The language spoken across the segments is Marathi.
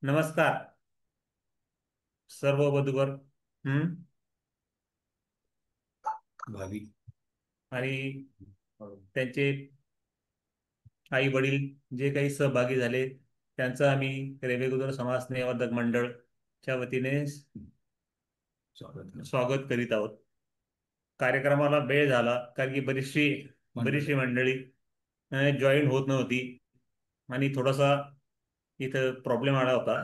नमस्कार सर्व वधूवर भावी आणि त्यांचे आई वडील जे काही सहभागी झाले त्यांचं आम्ही रेवेगुदर समाज स्नेहवर्धक मंडळच्या वतीने स्वागत स्वागत करीत आहोत. कार्यक्रमाला वेळ झाला कारण की बरीचशी मंडळी जॉईन होत नव्हती आणि थोडासा इथं प्रॉब्लेम आला होता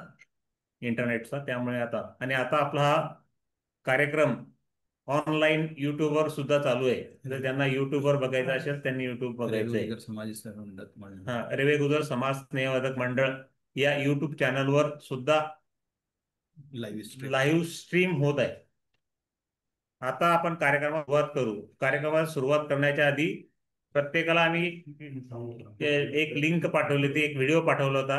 इंटरनेटचा. त्यामुळे आता आपला हा कार्यक्रम ऑनलाईन युट्यूबवर सुद्धा चालू आहे. जर त्यांना युट्यूबवर बघायचं असेल त्यांनी युट्यूब बघायचं आहे. समाज स्नेहवर्धक मंडळ. हा, रेवेगुदर समाज स्नेहवर्धक मंडळ या युट्यूब चॅनलवर सुद्धा लाईव्ह स्ट्रीम होत आहे. आता आपण कार्यक्रमाला सुरुवात करू. कार्यक्रमाला सुरुवात करण्याच्या आधी प्रत्येकाला आम्ही एक लिंक पाठवली होती, एक व्हिडिओ पाठवला होता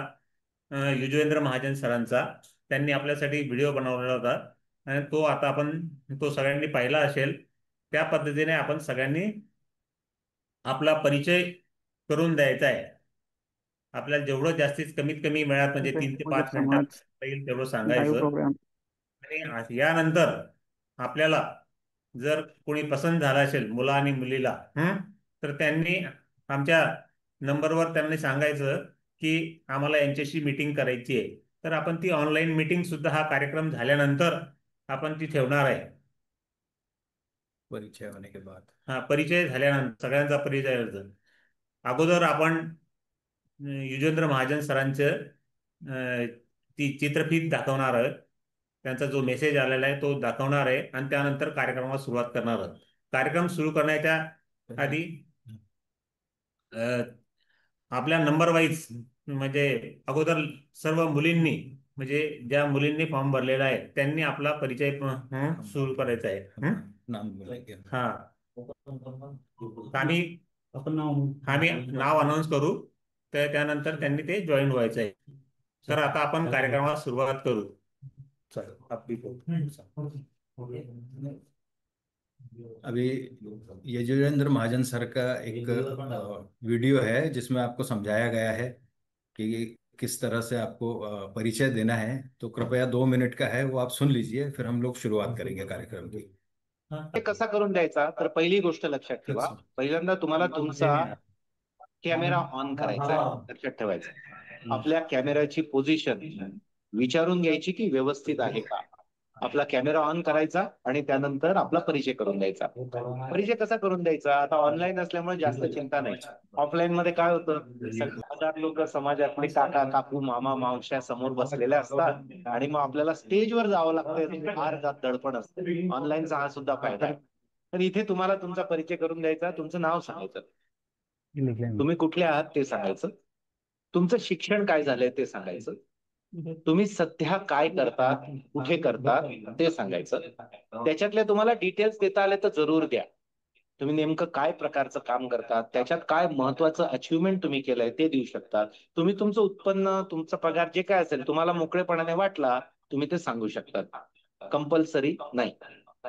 युजवेंद्र महाजन सरांचा. त्यांनी आपल्यासाठी व्हिडिओ बनवलेला होता आणि तो सगळ्यांनी पाहिला असेल. त्या पद्धतीने आपण सगळ्यांनी आपला परिचय करून द्यायचा आहे. आपल्याला जेवढं जास्तीत कमीत कमी वेळात म्हणजे 3 ते 5 मिनिटात येईल तेवढं लाईव्ह सांगायचं. प्रोग्राम. आणि यानंतर आपल्याला जर कोणी पसंत झाला असेल मुला आणि मुलीला तर त्यांनी आमच्या नंबरवर त्यांनी सांगायचं की आम्हाला यांच्याशी मीटिंग करायची आहे. तर आपण ती ऑनलाईन मीटिंग सुद्धा हा कार्यक्रम झाल्यानंतर आपण ती ठेवणार आहे. परिचय होने के बाद, हा, परिचय झाल्यानंतर सगळ्यांचा परिचय होतो. अगोदर आपण युजेंद्र महाजन सरांचं ती चित्रफित दाखवणार आहोत. त्यांचा जो मेसेज आलेला आहे तो दाखवणार आहे आणि त्यानंतर कार्यक्रमाला सुरुवात करणार आहोत. कार्यक्रम सुरू करण्याच्या आधी आपल्या नंबर वाईज म्हणजे अगोदर सर्व मुलींनी म्हणजे ज्या मुलींनी फॉर्म भरलेला आहे त्यांनी आपला परिचय सुरू करायचा आहे. हा, आम्ही नाव अनाऊन्स करू तर त्यानंतर त्यांनी ते जॉईन व्हायचं आहे. तर आता आपण कार्यक्रमाला सुरुवात करू. अभी यजुवेंद्र महाजन सर का एक वीडियो है जिसमें आपको समझाया गया है कि किस तरह से आपको परिचय देना है. तो कृपया 2 मिनट का है, वो आप सुन लीजिए, फिर हम लोग शुरुआत करेंगे कार्यक्रम की. ते कसा करून द्यायचा तर पहिली गोष्ट लक्षात ठेवा. पहिल्यांदा तुम्हाला तुमचा कॅमेरा ऑन करायचा आहे, लक्षात ठेवायचं. आपल्या कॅमेऱ्याची पोझिशन विचारून घ्यायची की व्यवस्थित आहे का. आपला कॅमेरा ऑन करायचा आणि त्यानंतर आपला परिचय करून द्यायचा. परिचय कसा करून द्यायचा, आता ऑनलाईन असल्यामुळे जास्त चिंता नाही. ऑफलाईन मध्ये काय होतं, 1000 लोक समाजातले काका काकू मामा मावश्या समोर बसलेल्या असतात आणि मग आपल्याला स्टेजवर जावं लागतं, फार दडपण असतं. ऑनलाईनचा हा सुद्धा फायदा आहे. तर इथे तुम्हाला तुमचा परिचय करून द्यायचा. तुमचं नाव सांगायचं, तुम्ही कुठले आहात ते सांगायचं, तुमचं शिक्षण काय झालंय ते सांगायचं, तुम्ही सध्या काय करतात कुठे करतात ते सांगायचं. त्याच्यातले तुम्हाला डिटेल्स देता आले तर जरूर द्या. तुम्ही नेमकं काय प्रकारचं काम करतात, त्याच्यात काय महत्वाचं अचिव्हमेंट तुम्ही केलंय ते देऊ शकतात. तुम्ही तुमचं उत्पन्न तुमचा पगार जे काय असेल तुम्हाला मोकळेपणाने वाटला तुम्ही ते सांगू शकतात. कंपल्सरी नाही,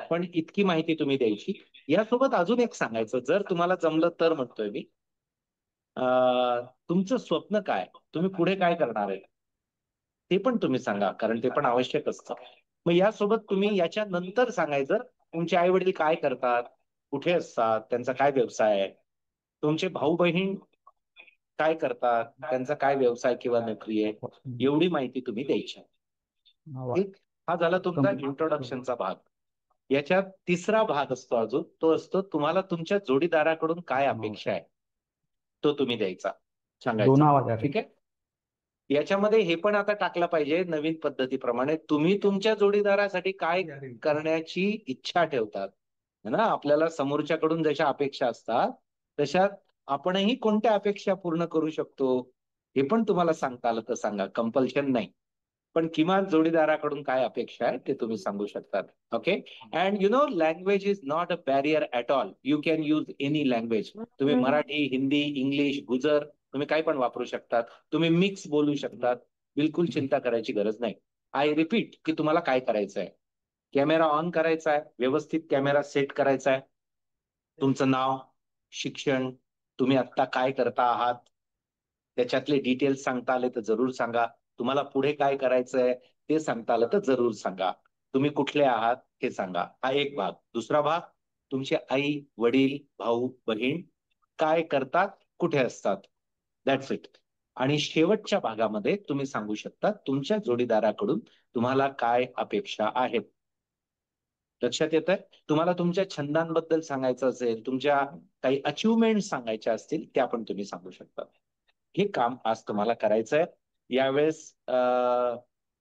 पण इतकी माहिती तुम्ही द्यायची. यासोबत अजून एक सांगायचं, जर तुम्हाला जमलं तर म्हणतोय मी, तुमचं स्वप्न काय, तुम्ही पुढे काय करणार आहे ते पण तुम्ही सांगा, कारण ते पण आवश्यक असतं. मग यासोबत तुम्ही याच्या नंतर सांगायचं तुमचे आई वडील काय करतात, कुठे असतात, त्यांचा काय व्यवसाय आहे, तुमचे भाऊ बहीण काय करतात, त्यांचा काय व्यवसाय किंवा नोकरी आहे, एवढी माहिती तुम्ही द्यायची. ठीक, हा झाला तुमचा इंट्रोडक्शनचा भाग. याच्यात तिसरा भाग असतो अजून, तो असतो तुम्हाला तुमच्या जोडीदाराकडून काय अपेक्षा आहे तो तुम्ही द्यायचा, सांगायचा. ठीक आहे. याच्यामध्ये हे पण आता टाकलं पाहिजे नवीन पद्धतीप्रमाणे, तुम्ही तुमच्या जोडीदारासाठी काय करण्याची इच्छा ठेवतात ना. आपल्याला समोरच्याकडून जशा अपेक्षा असतात तशा आपणही कोणत्या अपेक्षा पूर्ण करू शकतो हे पण तुम्हाला सांगता आलं तर सांगा, कंपल्शन नाही. पण किमान जोडीदाराकडून काय अपेक्षा आहे ते तुम्ही सांगू शकतात. Okay. And you know language is not a barrier at all. You can use any language. तुम्ही मराठी, हिंदी, इंग्लिश, गुजर तुम्ही काही पण वापरू शकतात. तुम्ही मिक्स बोलू शकतात. बिलकुल चिंता करायची गरज नाही. आय रिपीट की तुम्हाला काय करायचं आहे, कॅमेरा ऑन करायचा आहे, व्यवस्थित कॅमेरा सेट करायचा आहे, तुमचं नाव, शिक्षण, तुम्ही आत्ता काय करता आहात, त्याच्यातले डिटेल्स सांगता आले तर जरूर सांगा. तुम्हाला पुढे काय करायचंय ते सांगता आलं तर जरूर सांगा. तुम्ही कुठले आहात हे सांगा. हा एक भाग. दुसरा भाग, तुमचे आई वडील भाऊ बहीण काय करतात, कुठे असतात, दॅट्स इट. आणि शेवटच्या भागामध्ये तुम्ही सांगू शकता तुमच्या जोडीदाराकडून तुम्हाला काय अपेक्षा आहेत. लक्षात येत आहे? तुम्हाला तुमच्या छंदांबद्दल सांगायचं असेल, तुमच्या काही अचिव्हमेंट सांगायच्या असतील, त्या पण तुम्ही सांगू शकता. हे काम आज तुम्हाला करायचं आहे. यावेळेस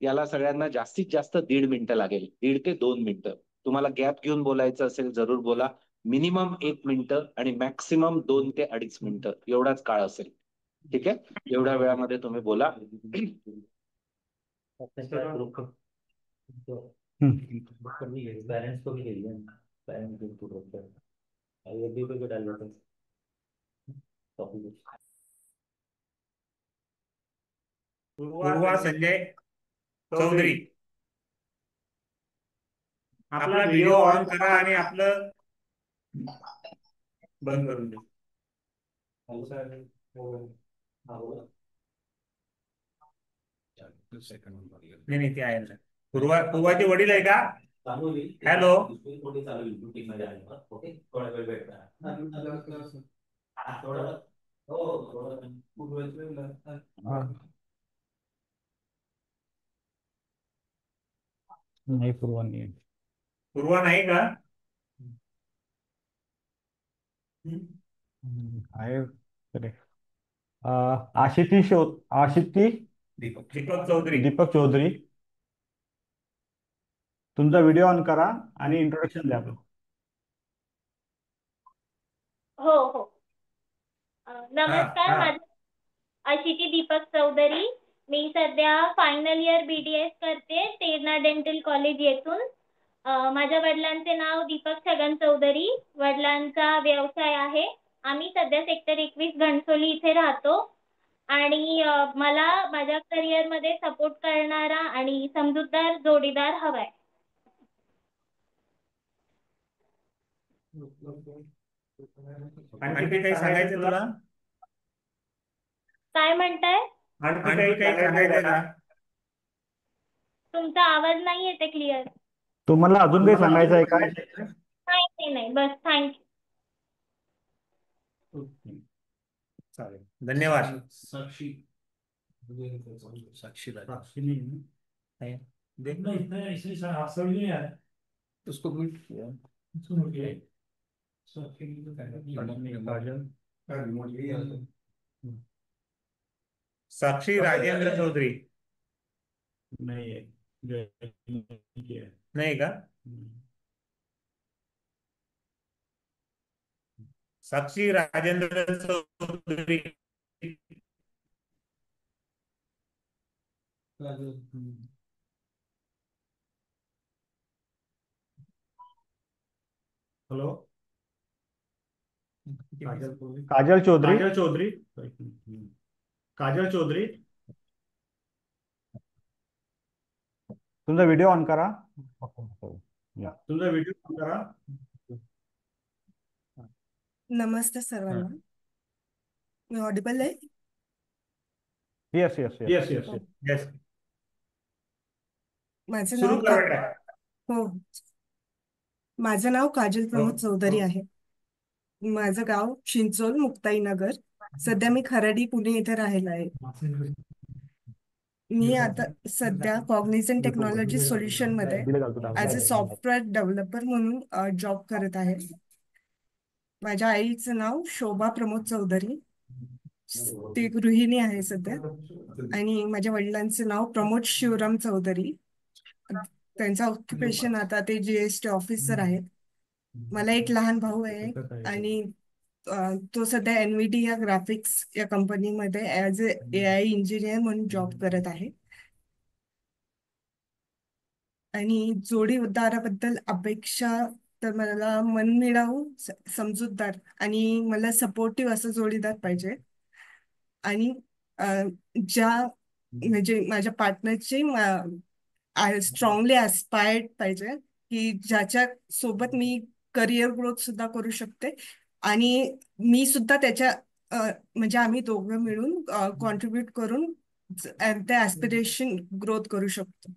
याला सगळ्यांना जास्तीत जास्त 1.5 मिनिटं लागेल, 1.5 ते 2 मिनिटं. तुम्हाला गॅप घेऊन बोलायचं असेल जरूर बोला. मिनिमम 1 मिनिटं आणि मॅक्सिमम 2 ते 2.5 मिनिटं एवढाच काळ असेल. ठीक आहे? एवढ्या वेळामध्ये तुम्ही बोला. पेरेंट्स को भी चाहिए पेरेंट्स इनपुट होता है ये भी कोई डाल देते टॉपिक पूर्वा संजय चौधरी, आपला व्हिडिओ ऑन करा आणि आपलं बंद करून दे. नाही नाही, ते आहे ना. पूर्वाचे वडील आहे का? हॅलो. नहीं पूर्वा नहीं है. पूर्वा नाही का? आहे करेक्ट. आशिती दीपक चौधरी. दीपक चौधरी, तुमचा व्हिडिओ ऑन करा आणि इंट्रोडक्शन द्या. हो हो. नमस्कार, हा. माझं आशिती दीपक चौधरी. मी सध्या फायनल इयर BDS करते तेरणा डेंटल कॉलेज येथून. माझ्या वडिलांचे नाव दीपक छगन चौधरी. वडिलांचा व्यवसाय आहे. आम्ही सध्या सेक्टर 21 घणसोली इथे राहतो. आणि मला माझ्या करिअरमध्ये सपोर्ट करणारा आणि समजूतदार जोडीदार हवाय. आणखी काही सांगायचं तुला? काय म्हणताय? आणखी काही सांगायचं का? तुमचा आवाज नाही येते क्लिअर. तुम्हाला अजून काही सांगायचं आहे काय? नाही नाही, बस थँक्यू. चालेल, धन्यवाद. साक्षी है? देख नहीं इतना इसलिए सर हाथ से नहीं आया उसको म्यूट किया. सुनो के साक्षी राजेंद्र चौधरी नहीं है नहीं है. नाही का? साक्षी राजेंद्र चौधरी. हेलो काजल चौधरी. काजल चौधरी, तुमचा व्हिडिओ ऑन करा. तुमचा व्हिडिओ ऑन करा. नमस्ते सर्वांना. मी ऑडिबल आहे? Yes yes yes yes yes, माझं सुरू नाव कर बेटा. हो, माझं नाव काजल प्रमोद चौधरी आहे. माझं गाव चिंचोल मुक्ताईनगर. सध्या मी खराडी पुणे इथे राहिला आहे. मी आता सध्या कॉग्निझंट टेक्नॉलॉजी सोल्युशन मध्ये ऍज अ सॉफ्टवेअर डेव्हलपर म्हणून जॉब करत आहे. माझ्या आईचं नाव शोभा प्रमोद चौधरी, ती गृहिणी आहे सध्या. आणि माझ्या वडिलांचं नाव प्रमोद शिवराम चौधरी. त्यांचं ऑक्युपेशन आता ते GST ऑफिसर आहेत. मला एक लहान भाऊ आहे आणि तो सध्या NVIDIA ग्राफिक्स या कंपनीमध्ये ऍज अ AI इंजिनियर म्हणून जॉब करत आहे. आणि जोडीदाराबद्दल अपेक्षा तर मला मनमिळावू, समजूतदार आणि मला सपोर्टिव्ह असं जोडीदार पाहिजे. आणि ज्या म्हणजे माझ्या पार्टनरची स्ट्रॉंगली ऍस्पायर्ड पाहिजे, की ज्याच्या सोबत मी करिअर ग्रोथ सुद्धा करू शकते आणि मी सुद्धा त्याच्या म्हणजे आम्ही दोघं मिळून कॉन्ट्रीब्युट करून ते ॲस्पिरेशन ग्रोथ करू शकतो.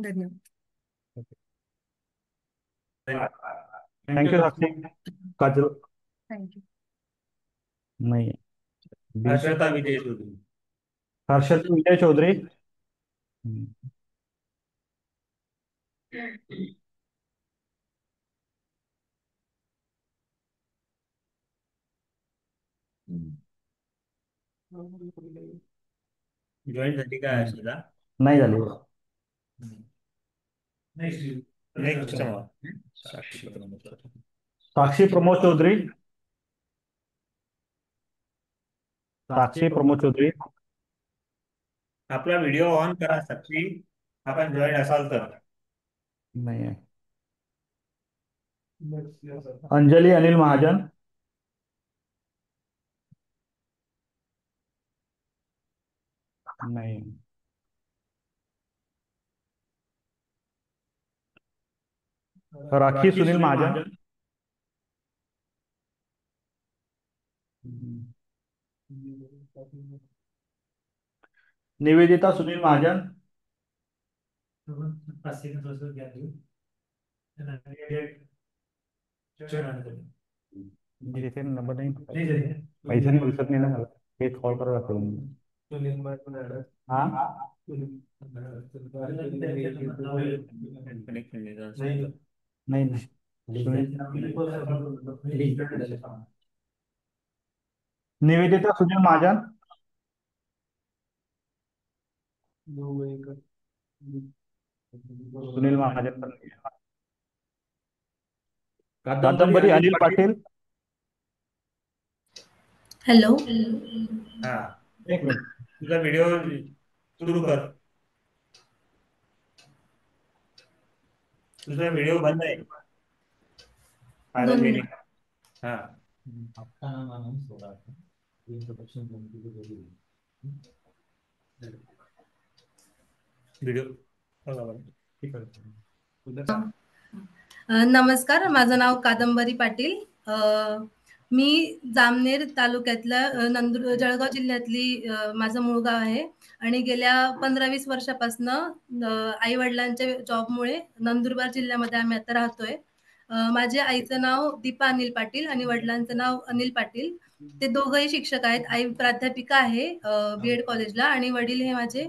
धन्यवाद. थँक्यू साक्षी. काजल थँक्यू. नाही. हर्षदा विजय चौधरी. हर्षद विजय चौधरी. जॉईन झाली का हर्षदा? नाही झाली. नेक्स्ट साक्षी साक्षी प्रमोद चौधरी. साक्षी प्रमोद चौधरी. आपला व्हिडिओ ऑन करा साक्षी, आपण जॉईन असाल तर. नाही आहे. अंजली अनिल महाजन. नाही. राखी सुनील महाजन. निवेदिता सुनील महाजन. तिथे नंबर नाही, पैसे नाही दिसत नाही ना मला. हे कॉल करावं लागतं. हा नाही नाही. निवेदिता सुनील महाजन. सुनील महाजन पण नाही. कादंबरी अनिल पाटील. हॅलो. हा, एक मिनिट. तुझा व्हिडिओ सुरू कर. तुझा व्हिडिओ बंद आहे. दोन मिनिट. हा, व्हिडिओ नमस्कार, माझं नाव कादंबरी पाटील. मी जामनेर तालुक्यातल्या जळगाव जिल्ह्यातली माझं मूळ गाव आहे आणि गेल्या 15-20 वर्षापासनं आई वडिलांच्या जॉबमुळे नंदुरबार जिल्ह्यामध्ये आम्ही आता राहतोय. माझ्या आईचं नाव दीपा अनिल पाटील आणि वडिलांचं नाव अनिल पाटील. ते दोघंही शिक्षक आहेत. आई प्राध्यापिका आहे BEd कॉलेजला आणि वडील हे माझे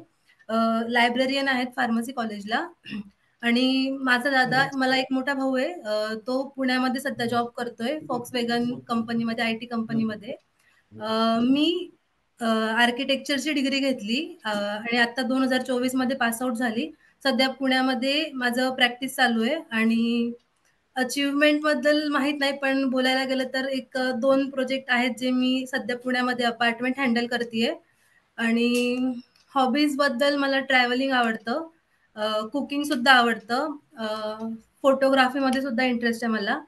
लायब्ररियन आहेत फार्मसी कॉलेजला. आणि माझा दादा, मला एक मोठा भाऊ आहे, तो पुण्यामध्ये सध्या जॉब करतोय फॉक्सवॅगन कंपनीमध्ये, IT कंपनीमध्ये. मी आर्किटेक्चरची डिग्री घेतली आणि आता 2024 मध्ये पासआउट झाली. सध्या पुण्यामध्ये माझं प्रॅक्टिस चालू आहे आणि अचीवमेंट बद्दल माहित नाही, पण बोलायला गेलं तर 1-2 प्रोजेक्ट आहेत जे मी सध्या पुण्यामध्ये अपार्टमेंट हँडल करतेय. आणि हॉबीज बद्दल मला ट्रॅव्हलिंग आवडतं, कुकिंग सुद्धा आवडतं, फोटोग्राफीमध्ये सुद्धा इंटरेस्ट आहे मला.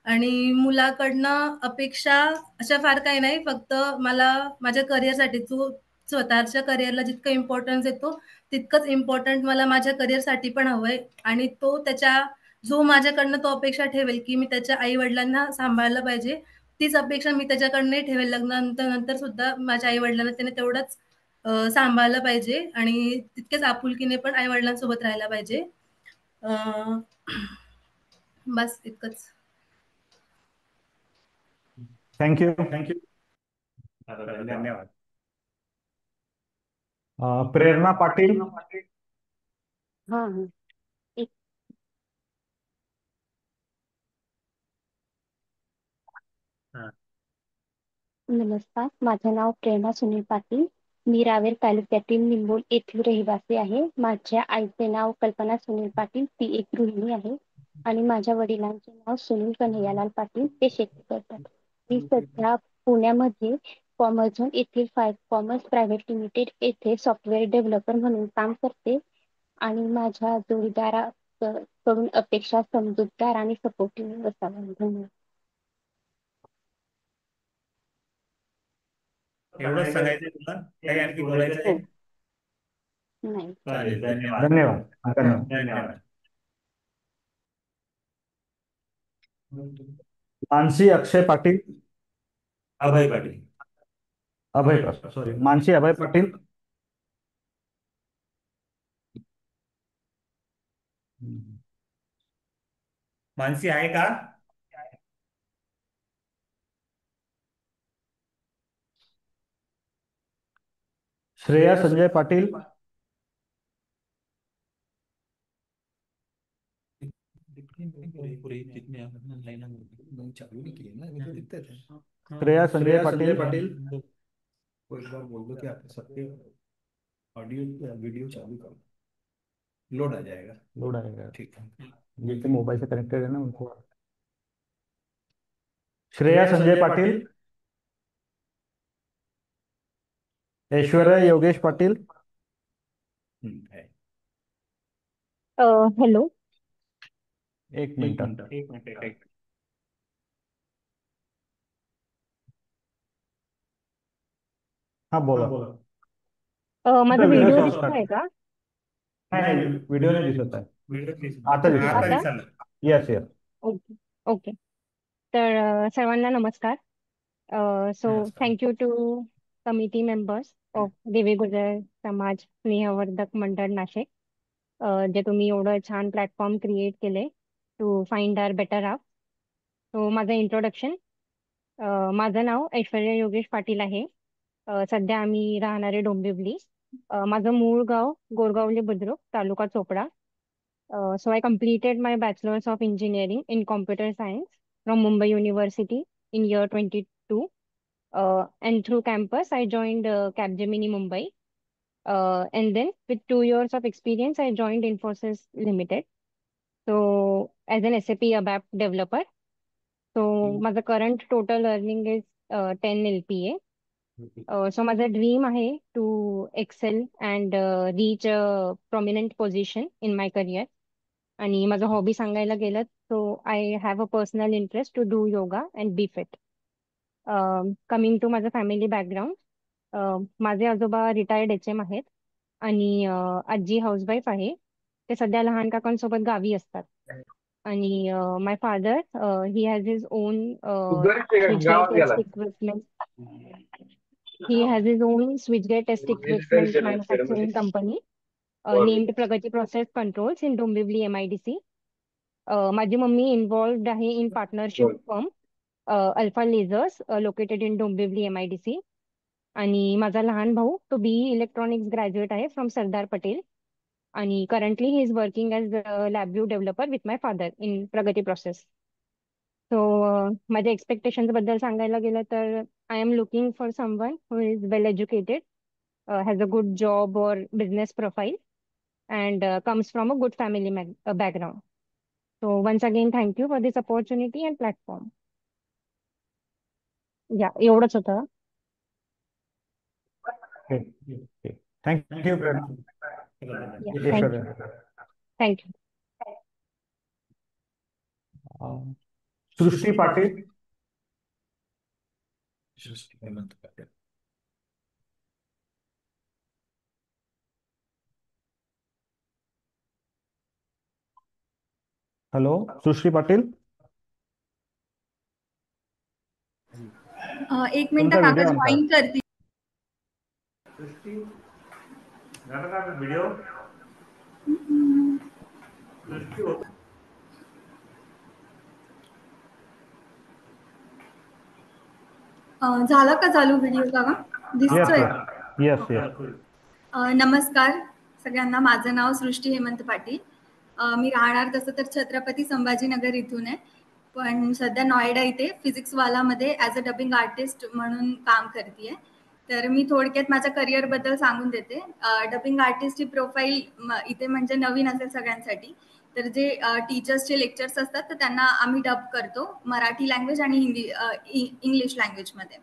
आणि मुलाकडनं अपेक्षा अशा फार काही नाही, फक्त मला माझ्या करिअरसाठी, स्वतःच्या करिअरला जितकं इम्पॉर्टन्स देतो तितकंच इम्पॉर्टंट मला माझ्या करिअरसाठी पण हवंय. आणि जो माझ्याकडनं तो अपेक्षा ठेवेल की मी त्याच्या आई वडिलांना सांभाळलं पाहिजे, तीच अपेक्षा मी त्याच्याकडनंही ठेवेल. लग्नानंतर सुद्धा माझ्या आई वडिलांना त्याने तेवढंच सांभाळलं पाहिजे आणि तितकेच आपुलकीने पण आई वडिलांसोबत राहायला पाहिजे. बस इतकंच. थँक्यू. धन्यवाद. प्रेरणा पाटील. हा. नमस्कार, माझं नाव प्रेरणा सुनील पाटील. मी रावेर तालुक्यातील निंबोल येथील रहिवासी आहे. माझ्या आईचे नाव कल्पना सुनील पाटील, ती एक गृहिणी आहे. आणि माझ्या वडिलांचे नाव सुनील कन्हैयालाल पाटील, ते शेती करतात. मी सध्या पुण्यामध्ये कॉमर्स झोन येथील 5 कॉमर्स प्रायव्हेट लिमिटेड येथे सॉफ्टवेअर डेव्हलपर म्हणून काम करते. आणि माझ्या जोडीदाराकडून अपेक्षा समजूतदार आणि सपोर्टिव्ह असावा. धन्यवाद. एवढंच सांगायचंय तुला? काही आणखी बोलायचं आहे? नाही. चालेल, धन्यवाद. धन्यवाद. धन्यवाद. धन्यवाद. मानसी अक्षय पाटील. अभय पाटील. सॉरी, मानसी अभय पाटील. मानसी आहे का? श्रेया संजय पाटील. श्रेया संजय पाटिल. वो एक बार बोल दो कि आप सबके ऑडियो या वीडियो चालू करो, लोड आ जाएगा. ठीक है. जिनके मोबाइल से कनेक्टेड है ना उनको. श्रेया संजय पाटिल. ऐश्वर्या योगेश पाटिल. है. हेलो. एक मिनिट. हा बोला. माझा व्हिडिओ व्हिडिओ शॉर्ट दिसतोय का? नाही, व्हिडिओ नाही दिसत आहे. आता आता दिसत. दिसायला. येस. Okay okay. तर सर्वांना नमस्कार. So thank you to committee members of Devi Gujar समाज स्नेहवर्धक मंडळ नाशिक, जे तुम्ही एवढं छान प्लॅटफॉर्म क्रिएट केले to find our better half. So माझं इंट्रोडक्शन. माझं नाव ऐश्वर्या योगेश पाटील आहे. सध्या आम्ही राहणारे डोंबिवली. माझं मूळ गाव गोरगावले बुद्रुक, तालुका Chopra. So I completed my Bachelor's of Engineering in Computer Science from Mumbai University in year 22. And through campus, I joined Capgemini Mumbai. And then with 2 years of experience, I joined Infosys Limited. So as an SAP ABAP developer. So my current total earning is 10 LPA. So my dream आहे to excel and reach a prominent position in my career. आणि माझं हॉबी सांगायला गेलं so I have a personal interest to do yoga and be fit. Coming to माझं फॅमिली बॅकग्राऊंड. माझे आजोबा रिटायर्ड HM आहेत आणि आजी हाऊसवाईफ आहे. ते सध्या लहान काकांसोबत गावी असतात. आणि my father he has his own test equipment. He has his own switchgear test equipment manufacturing company named Pragati process controls in Dombivli MIDC. माझी मम्मी इन्व्हॉल्व्ड आहे in partnership firm alpha lasers located in Dombivli MIDC. आणि माझा लहान भाऊ तो BE इलेक्ट्रॉनिक्स ग्रॅज्युएट आहे फ्रॉम सरदार पटेल. आणि currently he is working as LabVIEW developer with my father in Pragati process. So माझ्या एक्सपेक्टेशन्स बद्दल सांगायला गेलं तर I am looking for someone who is well educated, has a good job और business profile and comes from a good family background. So once again, thank you for this opportunity and platform. Yeah, एवढंच होतं. Thank you. Thank you. Srushti Patil. Hemant Patil. Hello, सृष्टी पाटील. एक मिनिट काका जॉईन करते. व्हिडिओ झाला का चालू व्हिडिओ काका? दिसतोय? येस. नमस्कार सगळ्यांना. माझं नाव सृष्टी हेमंत पाटील. मी राहणार तसं तर छत्रपती संभाजीनगर इथून आहे, पण सध्या नॉएडा इथे फिजिक्सवालामध्ये ॲज अ डबिंग आर्टिस्ट म्हणून काम करते. तर मी थोडक्यात माझ्या करिअरबद्दल सांगून देते. डबिंग आर्टिस्टची प्रोफाईल इथे म्हणजे नवीन असेल सगळ्यांसाठी. तर जे टीचर्सचे लेक्चर्स असतात तर त्यांना आम्ही डब करतो मराठी लँग्वेज आणि इंग्लिश लँग्वेजमध्ये.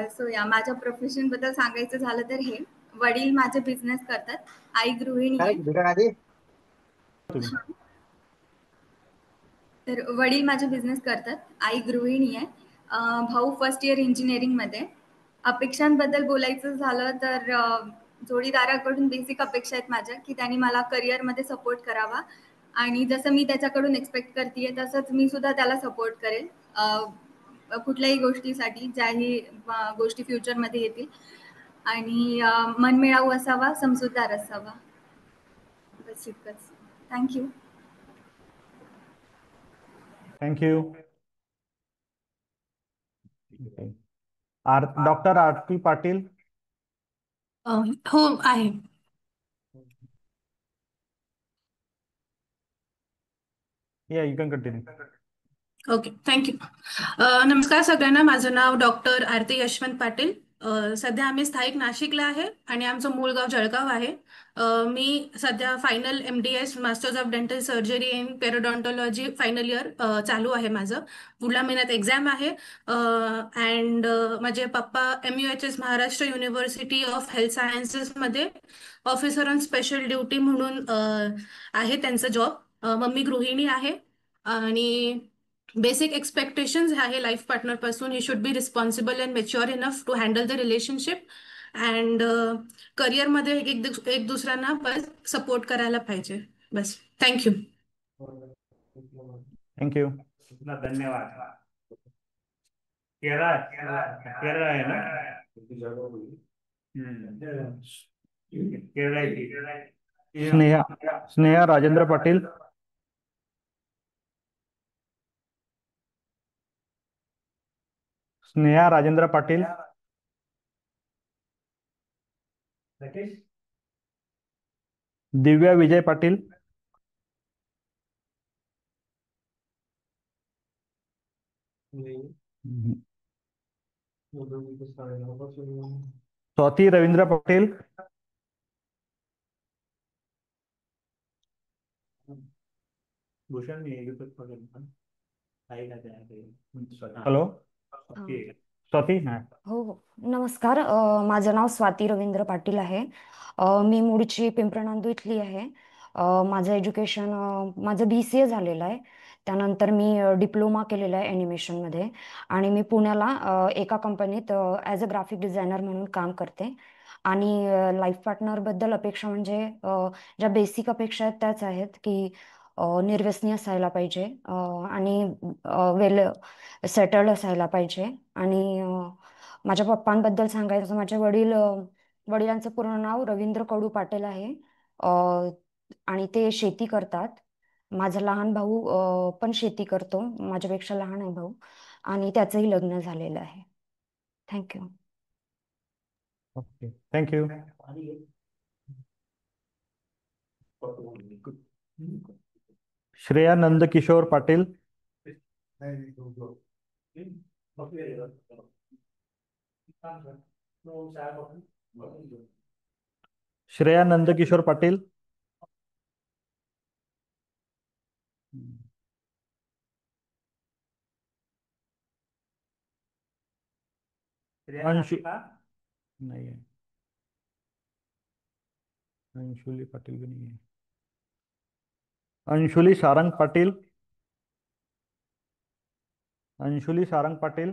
सो या माझ्या प्रोफेशनबद्दल सांगायचं झालं तर हे वडील माझे बिझनेस करतात, आई गृहिणी आहे. तर वडील माझे बिझनेस करतात, आई गृहिणी आहे. भाऊ फर्स्ट इयर इंजिनिअरिंगमध्ये. अपेक्षांबद्दल बोलायचं झालं तर जोडीदाराकडून बेसिक अपेक्षा आहेत माझ्या की त्यांनी मला करिअरमध्ये सपोर्ट करावा आणि जसं मी त्याच्याकडून एक्सपेक्ट करते तसंच मी सुद्धा त्याला सपोर्ट करेल. कुठल्याही गोष्टीसाठी ज्याही गोष्टी फ्युचरमध्ये येतील. आणि मनमिळाऊ असावा, समजूतदार असावा. बस इतकंच. थँक्यू. थँक्यू. डॉक्टर आरती पाटील. हो आहे. You can continue. Okay, thank you. नमस्कार सगळ्यांना. माझं नाव डॉक्टर आरती यशवंत पाटील. सध्या आम्ही स्थायिक नाशिकला आहे आणि आमचं मूळ गाव जळगाव आहे. मी सध्या final MDS masters of dental surgery in periodontology final year चालू आहे माझं. पुढल्या महिन्यात एक्झाम आहे. अँड माझे पप्पा MUHS Maharashtra university of health सायन्सेसमध्ये ऑफिसर ऑन स्पेशल ड्युटी म्हणून आहे त्यांचं जॉब. मम्मी गृहिणी आहे. आणि बेसिक एक्सपेक्टेशन्स आहे लाईफ पार्टनर पासून. He should be responsible and mature enough to handle the relationship. And करिअरमध्ये एक दुसऱ्यांना बस सपोर्ट करायला पाहिजे. बस. थँक्यू. थँक्यू. धन्यवाद. केरळ केरळ आहे ना. केरळ आहे. स्नेहा राजेंद्र पाटील. स्नेहा राजेंद्र पाटील. दिव्या विजय पाटील. स्वाती रवींद्र पाटील. भूषण हॅलो. स्वाती. हो हो, नमस्कार. माझं नाव स्वाती रवींद्र पाटील आहे. मी मूळची पिंपळनांदू इथली आहे. माझं एज्युकेशन माझं BCA झालेलं आहे. त्यानंतर मी डिप्लोमा केलेला आहे ॲनिमेशनमध्ये. आणि मी पुण्याला एका कंपनीत ॲज अ ग्राफिक डिझायनर म्हणून काम करते. आणि लाईफ पार्टनरबद्दल अपेक्षा म्हणजे ज्या बेसिक अपेक्षा आहेत त्याच आहेत की निर्व्यसनी असायला पाहिजे आणि वेल सेटल्ड असायला पाहिजे. आणि माझ्या पप्पांबद्दल सांगायचं तर माझे वडिलांचं पूर्ण नाव रवींद्र कडू पाटील आहे. आणि ते शेती करतात. माझा लहान भाऊ पण शेती करतो. माझ्यापेक्षा लहान आहे भाऊ. आणि त्याचंही लग्न झालेलं आहे. Thank you. Okay, thank you. Shreya Nandkishor Patil. Shreya Nandkishor Patil. Anshu नहीं है. अंशुली पाटिल भी नहीं है. अंशुली सारंग पाटिल. अंशुली सारंग पाटिल.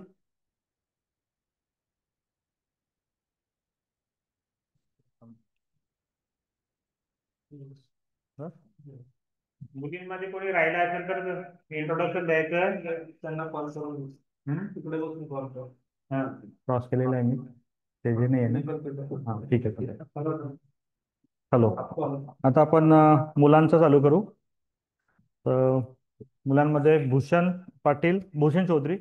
मुलींमध्ये कोणी राहिला असेल तर इंट्रोडक्शन द्यायचं. त्यांना कॉल करून तिकडे बसून कॉल कर. क्रॉस केलेला आहे मी. ते नाही आहे ना. हां, ठीक आहे. हॅलो. आता आपण मुलांचं चालू करू. तर मुलांमध्ये भूषण पाटील, भूषण चौधरी.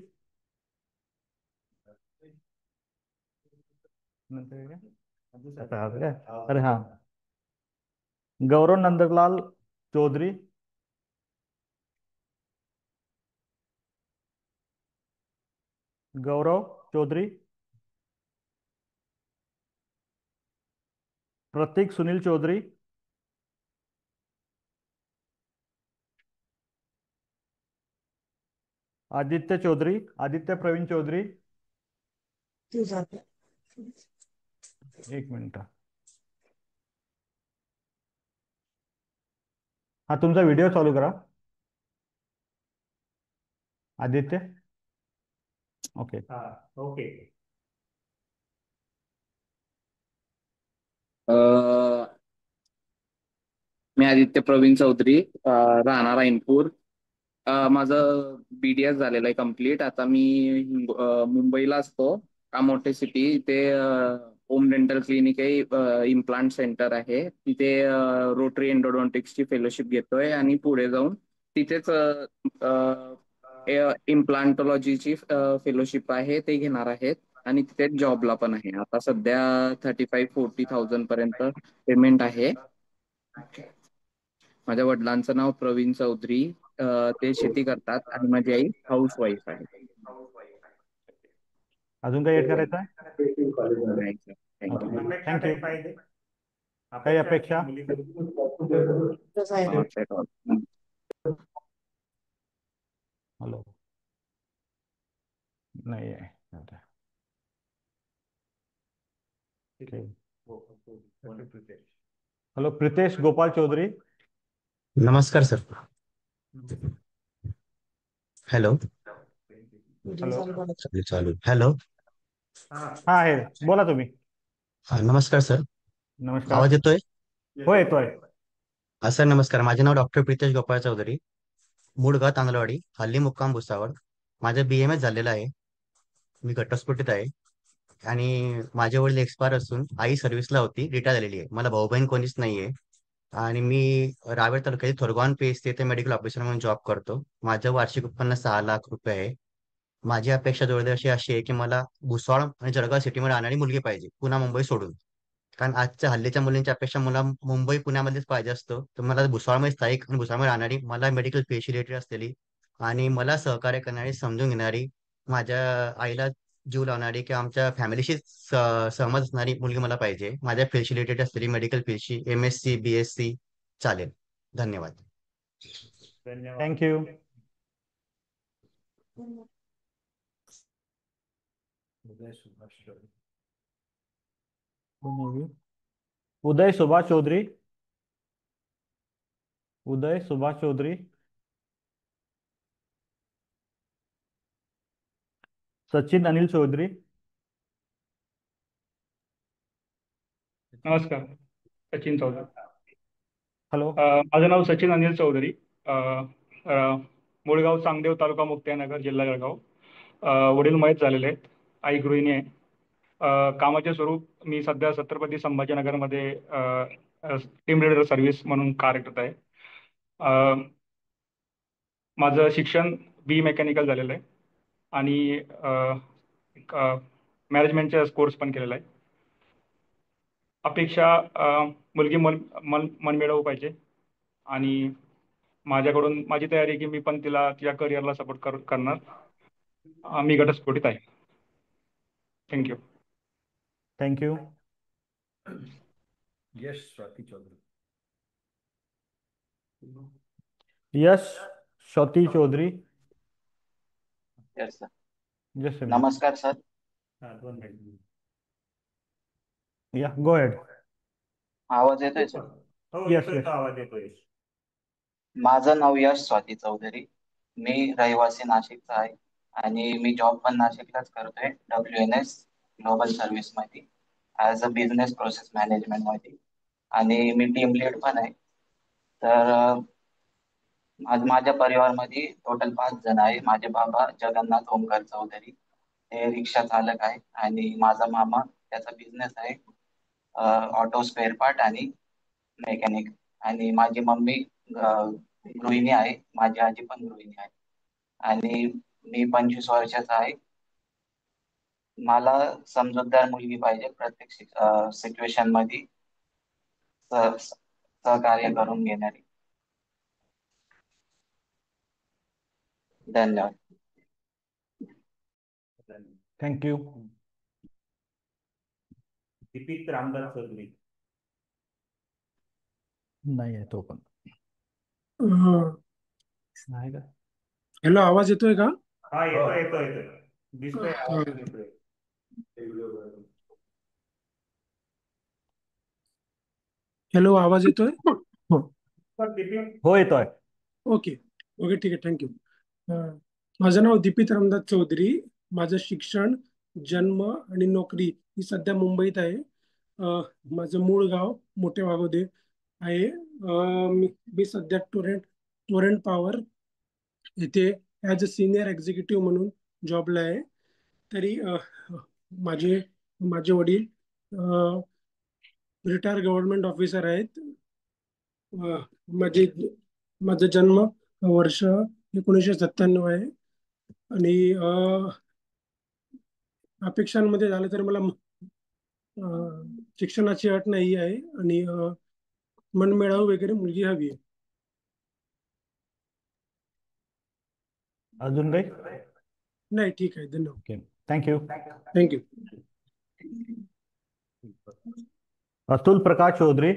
अरे हाँ. गौरव नंदलाल चौधरी. गौरव चौधरी. प्रतीक सुनील चौधरी. आदित्य चौधरी. आदित्य प्रवीण चौधरी. एक मिनिट. हा, तुमचा व्हिडिओ चालू करा. आदित्य. ओके. ओके. मी आदित्य प्रवीण चौधरी, राहणार ऐनपूर. माझं BDS झालेलं आहे कम्प्लीट. आता मी मुंबईला असतो, का मोठे सिटी. ते होम डेंटल क्लिनिक आहे, इम्प्लांट सेंटर आहे तिथे. रोटरी एंडोडोंटिक्सची फेलोशिप घेतोय आणि पुढे जाऊन तिथेच इम्प्लांटॉलॉजीची फेलोशिप आहे ते घेणार आहेत. आणि तिथेच जॉबला पण आहे. आता सध्या 35-40,000 पर्यंत पेमेंट आहे. माझ्या वडिलांचं नाव प्रवीण चौधरी. ते शेती करतात आणि माझी आई हाऊस वाईफ आहे. अजून काही ऍड करायचं आहे? नाही sir. Thank you. अपेक्षा थँक्यू. काही पाहिजे? काही अपेक्षा? मुलीकडून? That's all. हॅलो, नाही आहे. हॅलो, प्रितेश गोपाल चौधरी. नमस्कार सर. हॅलो. हॅलो. चालू. हॅलो. हा आहे, बोला तुम्ही. नमस्कार सर. नमस्कार. आवाज येतोय? हो, येतोय. सर नमस्कार. माझे नाव डॉक्टर प्रितेश गोपाळ चौधरी, मूळगाव तांदळवाडी, हल्ली मुक्काम भुसावळ. माझं BMS झालेलं आहे. मी घटस्फोटित आहे आणि माझे वडील एक्सपायर असून आई सर्व्हिसला होती, रिटायर झालेली आहे. मला भाऊ बहीण कोणीच नाहीये आणि मी रावेर तालुक्यातील थोरगाव PSC येथे मेडिकल ऑफिसर म्हणून जॉब करतो. माझं वार्षिक उत्पन्न 6 लाख रुपये आहे. माझी अपेक्षा जवळजवळ अशी आहे की मला भुसावळ आणि जळगाव सिटीमध्ये राहणारी मुलगी पाहिजे, पुन्हा मुंबई सोडून. कारण आजच्या हल्लीच्या मुलींची अपेक्षा मला मुंबई पुण्यामध्येच पाहिजे असतो. तर मला भुसावळमध्ये स्थायिक आणि भुसावळमध्ये राहणारी, मला मेडिकल स्पेशालिटी असलेली आणि मला सहकार्य करणारी, समजून घेणारी, माझ्या आईला जीव लावणारी किंवा आमच्या फॅमिलीशी सहमत असणारी मुलगी मला पाहिजे. माझ्या फॅसिलिटी असलेली मेडिकल फील्डची MSc BSc चालेल. धन्यवाद. धन्यवाद. थँक्यू. उदय सुभाष चौधरी. उदय सुभाष चौधरी. सचिन अनिल चौधरी. नमस्कार, सचिन चौधरी. हॅलो. माझं नाव सचिन अनिल चौधरी. मुळगाव, चांगदेव, तालुका मुक्ताईनगर, जिल्हा जळगाव. वडील मयत झालेले आहेत, आई गृहिणी आहे. कामाचे स्वरूप मी सध्या छत्रपती संभाजीनगरमध्ये टीम लीडर सर्व्हिस म्हणून कार्यरत आहे. माझं शिक्षण BE मेकॅनिकल झालेलं आहे आणि मॅनेजमेंटचा कोर्स पण केलेला आहे. अपेक्षा मुलगी मनमिळावू पाहिजे आणि माझ्याकडून माझी तयारी आहे की मी पण तिच्या करिअरला सपोर्ट करणार. मी घटस्फोटित आहे. Thank you. Thank you. Yash Swati Chaudhari. Yash Swati Chaudhari. Yes, sir. Just नमस्कार सर. Yeah, go head. आवाज येतोय सर? हो, Yes, येतोय yes. तो आवाज येतोय. माझं नाव यश स्वाती चौधरी. मी रहिवासी नाशिकचा आहे आणि मी जॉब पण नाशिकलाच करतोय, WNS ग्लोबल सर्व्हिस मध्ये as a business process management मध्ये, आणि मी टीम लीड पण आहे. तर आज माझ्या परिवारामध्ये टोटल 5 जण आहे. माझे बाबा जगन्नाथ ओमकार चौधरी, ते रिक्षा चालक आहे, आणि माझा मामा, त्याचा बिझनेस आहे ऑटो स्पेअर पार्ट आणि मेकॅनिक, आणि माझी मम्मी गृहिणी आहे. माझी आजी पण गृहिणी आहे, आणि मी 25 वर्षाचा आहे. मला समजूतदार मुलगी पाहिजे, प्रत्येक सिच्युएशन मध्ये सहकार्य करून घेणारी. धन्यवाद. थँक्यू. दीपित रामदास चौधरी. नाही आहे तो पण. नाही का? हॅलो, आवाज येतोय का? हा, येतोय. दिसतोय, आवाज येतोय. हॅलो, आवाज येतोय? हो, येतोय. ओके, ठीक आहे, थँक्यू. माझं नाव दीपित रामदास चौधरी. माझं शिक्षण, जन्म आणि नोकरी ही सध्या मुंबईत आहे. माझं मूळ गाव मोठे वाघोदे आहे. मी सध्या टोरेंट पॉवर येथे ॲज अ सिनियर एक्झिक्युटिव्ह म्हणून जॉबला आहे. तरी माझे माझे वडील रिटायर गव्हर्नमेंट ऑफिसर आहेत. माझे माझा जन्म वर्ष 1997 आहे. आणि अपेक्षांमध्ये झालं तर मला शिक्षणाची अट नाही आहे आणि मनमिळावू वगैरे मुलगी हवी आहे. अजून काही? नाही, ठीक आहे, धन्यवाद. Okay, thank you. Thank you. Atul Prakash Chaudhari.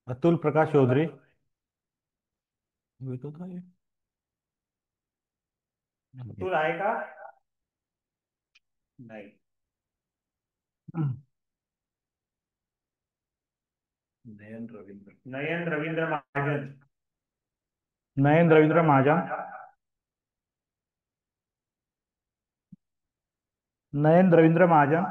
Atul Prakash Chaudhari. Atul आहे का? नाही. नयन रवींद्र महाजन. नयन रवींद्र महाजन. नयन रवींद्र महाजन.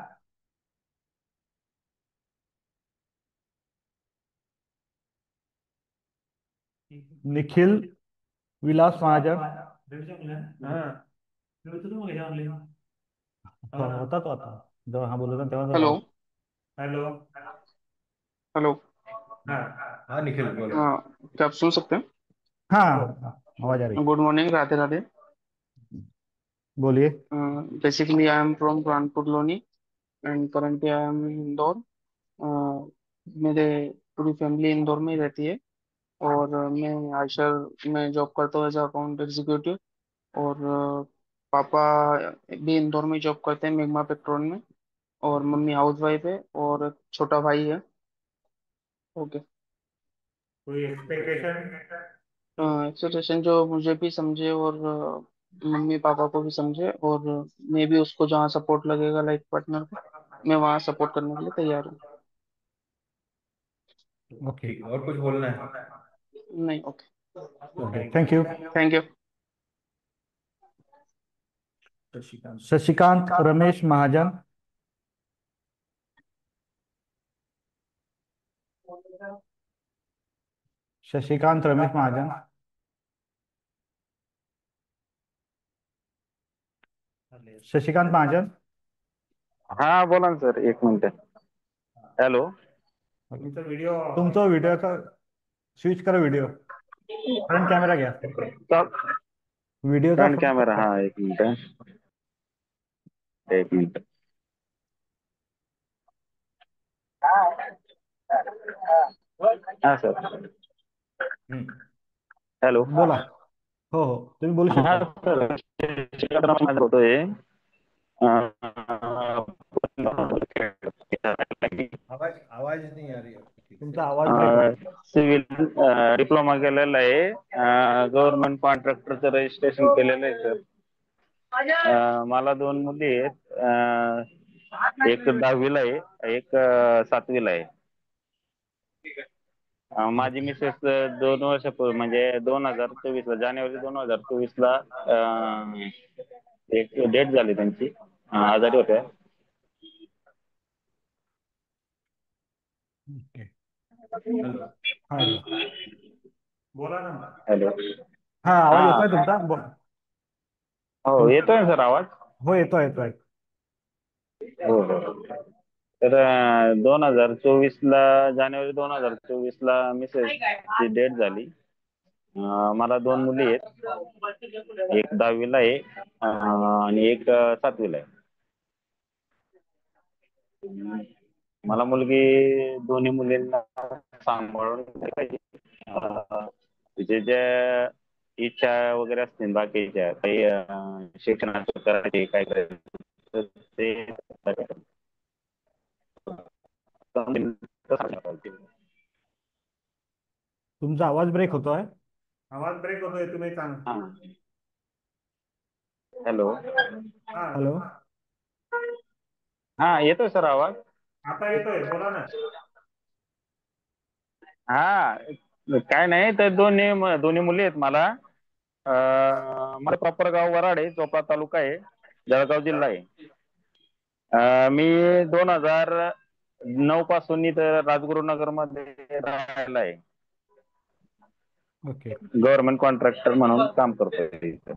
निखिल विलास महाजन. होता तो आता जेव्हा हा बोलत होता तेव्हा. हेलो. हेलो. हेलो. हाँ निखिल बोलो. हाँ, क्या आप सुन सकते हैं? हाँ, आवाज आ रही. Good morning, Radhe Radhe. बोलिए. Basically I am from Kanpur Loni and currently I am in Indore. मेरे पूरी फैमिली इंदौर में ही रहती है और मैं आयशर में जॉब करता हूँ एज अकाउंट एग्जीक्यूटिव. और पापा भी इंदौर में जॉब करते हैं मेगमा पेट्रोल में. और मम्मी हाउस वाइफ है और एक छोटा भाई है. ओके. कोई एक्सपेक्टेशन? एक्सपेक्टेशन जो मुझे भी समझे और मम्मी पापा को भी समझे और मैं भी उसको जहाँ सपोर्ट लगेगा लाइफ पार्टनर को मैं वहाँ सपोर्ट करने के लिए तैयार हूँ. ओके, और कुछ बोलना है? नहीं. Okay. Okay, thank you. Thank you. Shashikant Ramesh Mahajan. Shashikant Ramesh Mahajan. Shashikant Mahajan. हा बोला ना सर, एक मिनिट. हॅलो. तुमचा व्हिडिओचा स्विच करा. व्हिडिओ फ्रंट कॅमेरा घ्या. व्हिडिओचा फ्रंट कॅमेरा. हा, एक मिनिट. एक मिनिट. हा सर. हॅलो. बोला. हो हो, तुम्ही बोलू शकता. हा सर, होतोय. आवाज नहीं आ रही है. तुमचा आवाज सिव्हिल डिप्लोमा केलेला आहे. गव्हर्नमेंट कॉन्ट्रॅक्टरचं रजिस्ट्रेशन केलेलं आहे सर. मला 2 मुली आहेत. एक 10वीला आहे, एक 7वीला आहे. माझी मिसेस 2 वर्षापूर्वी म्हणजे 2024 जानेवारी 2024 एक डेट झाली त्यांची. आजारी होत्या. बोला ना. हॅलो. हा, आवाज येतोय तुमचा? हो, येतोय ना सर आवाज? हो, येतोय. हो हो. तर 2024 जानेवारी 2024 मिसेसची डेट झाली. मला 2 मुली आहेत. एक 10वीला आहे आणि एक 7वीला आहे. मला मुलगी दोन्ही मुलींना सांभाळून पाहिजे. तिचे ज्या इच्छा वगैरे असतील बाकीच्या काही शिक्षणाचं करायचे काय करायचं ते तुमचा आवाज ब्रेक होतोय. तुम्ही सांगा. हॅलो. हॅलो. हा, येतोय सर आवाज? आता येतोय, बोला ना. हा, काय नाही तर दोन्ही मुली आहेत मला. मला प्रॉपर गाव वराड आहे, चोपडा तालुका आहे, जळगाव जिल्हा आहे. मी 9 पासून इथं राजगुरुनगर मध्ये राहायला आहे. ओके गव्हर्नमेंट कॉन्ट्रॅक्टर म्हणून काम करतोय इथं.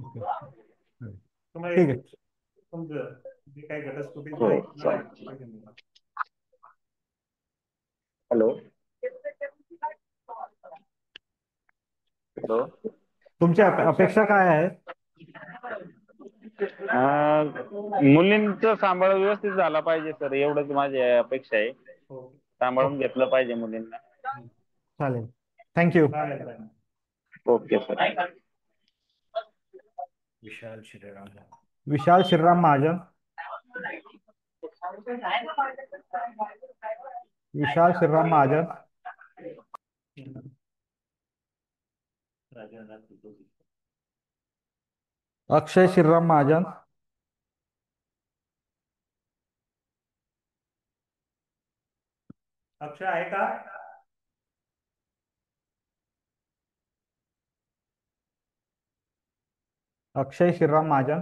ओके तुम्हाला ठीक आहे. तुमचं जे काही घटस्फोटीत हो माहिती चालेल. हॅलो हॅलो तुमची अपेक्षा काय आहे? मुलींचं सांभाळ व्यवस्थित झाला पाहिजे सर, एवढंच माझी अपेक्षा आहे. सांभाळून घेतलं पाहिजे मुलींना. चालेल, thank you. Okay sir. Vishal Shriram Vishal Shriram Mahajan. Vishal Shriram Mahajan. Akshay Shriram Mahajan. Akshay आहे का? अक्षय श्रीराम महाजन.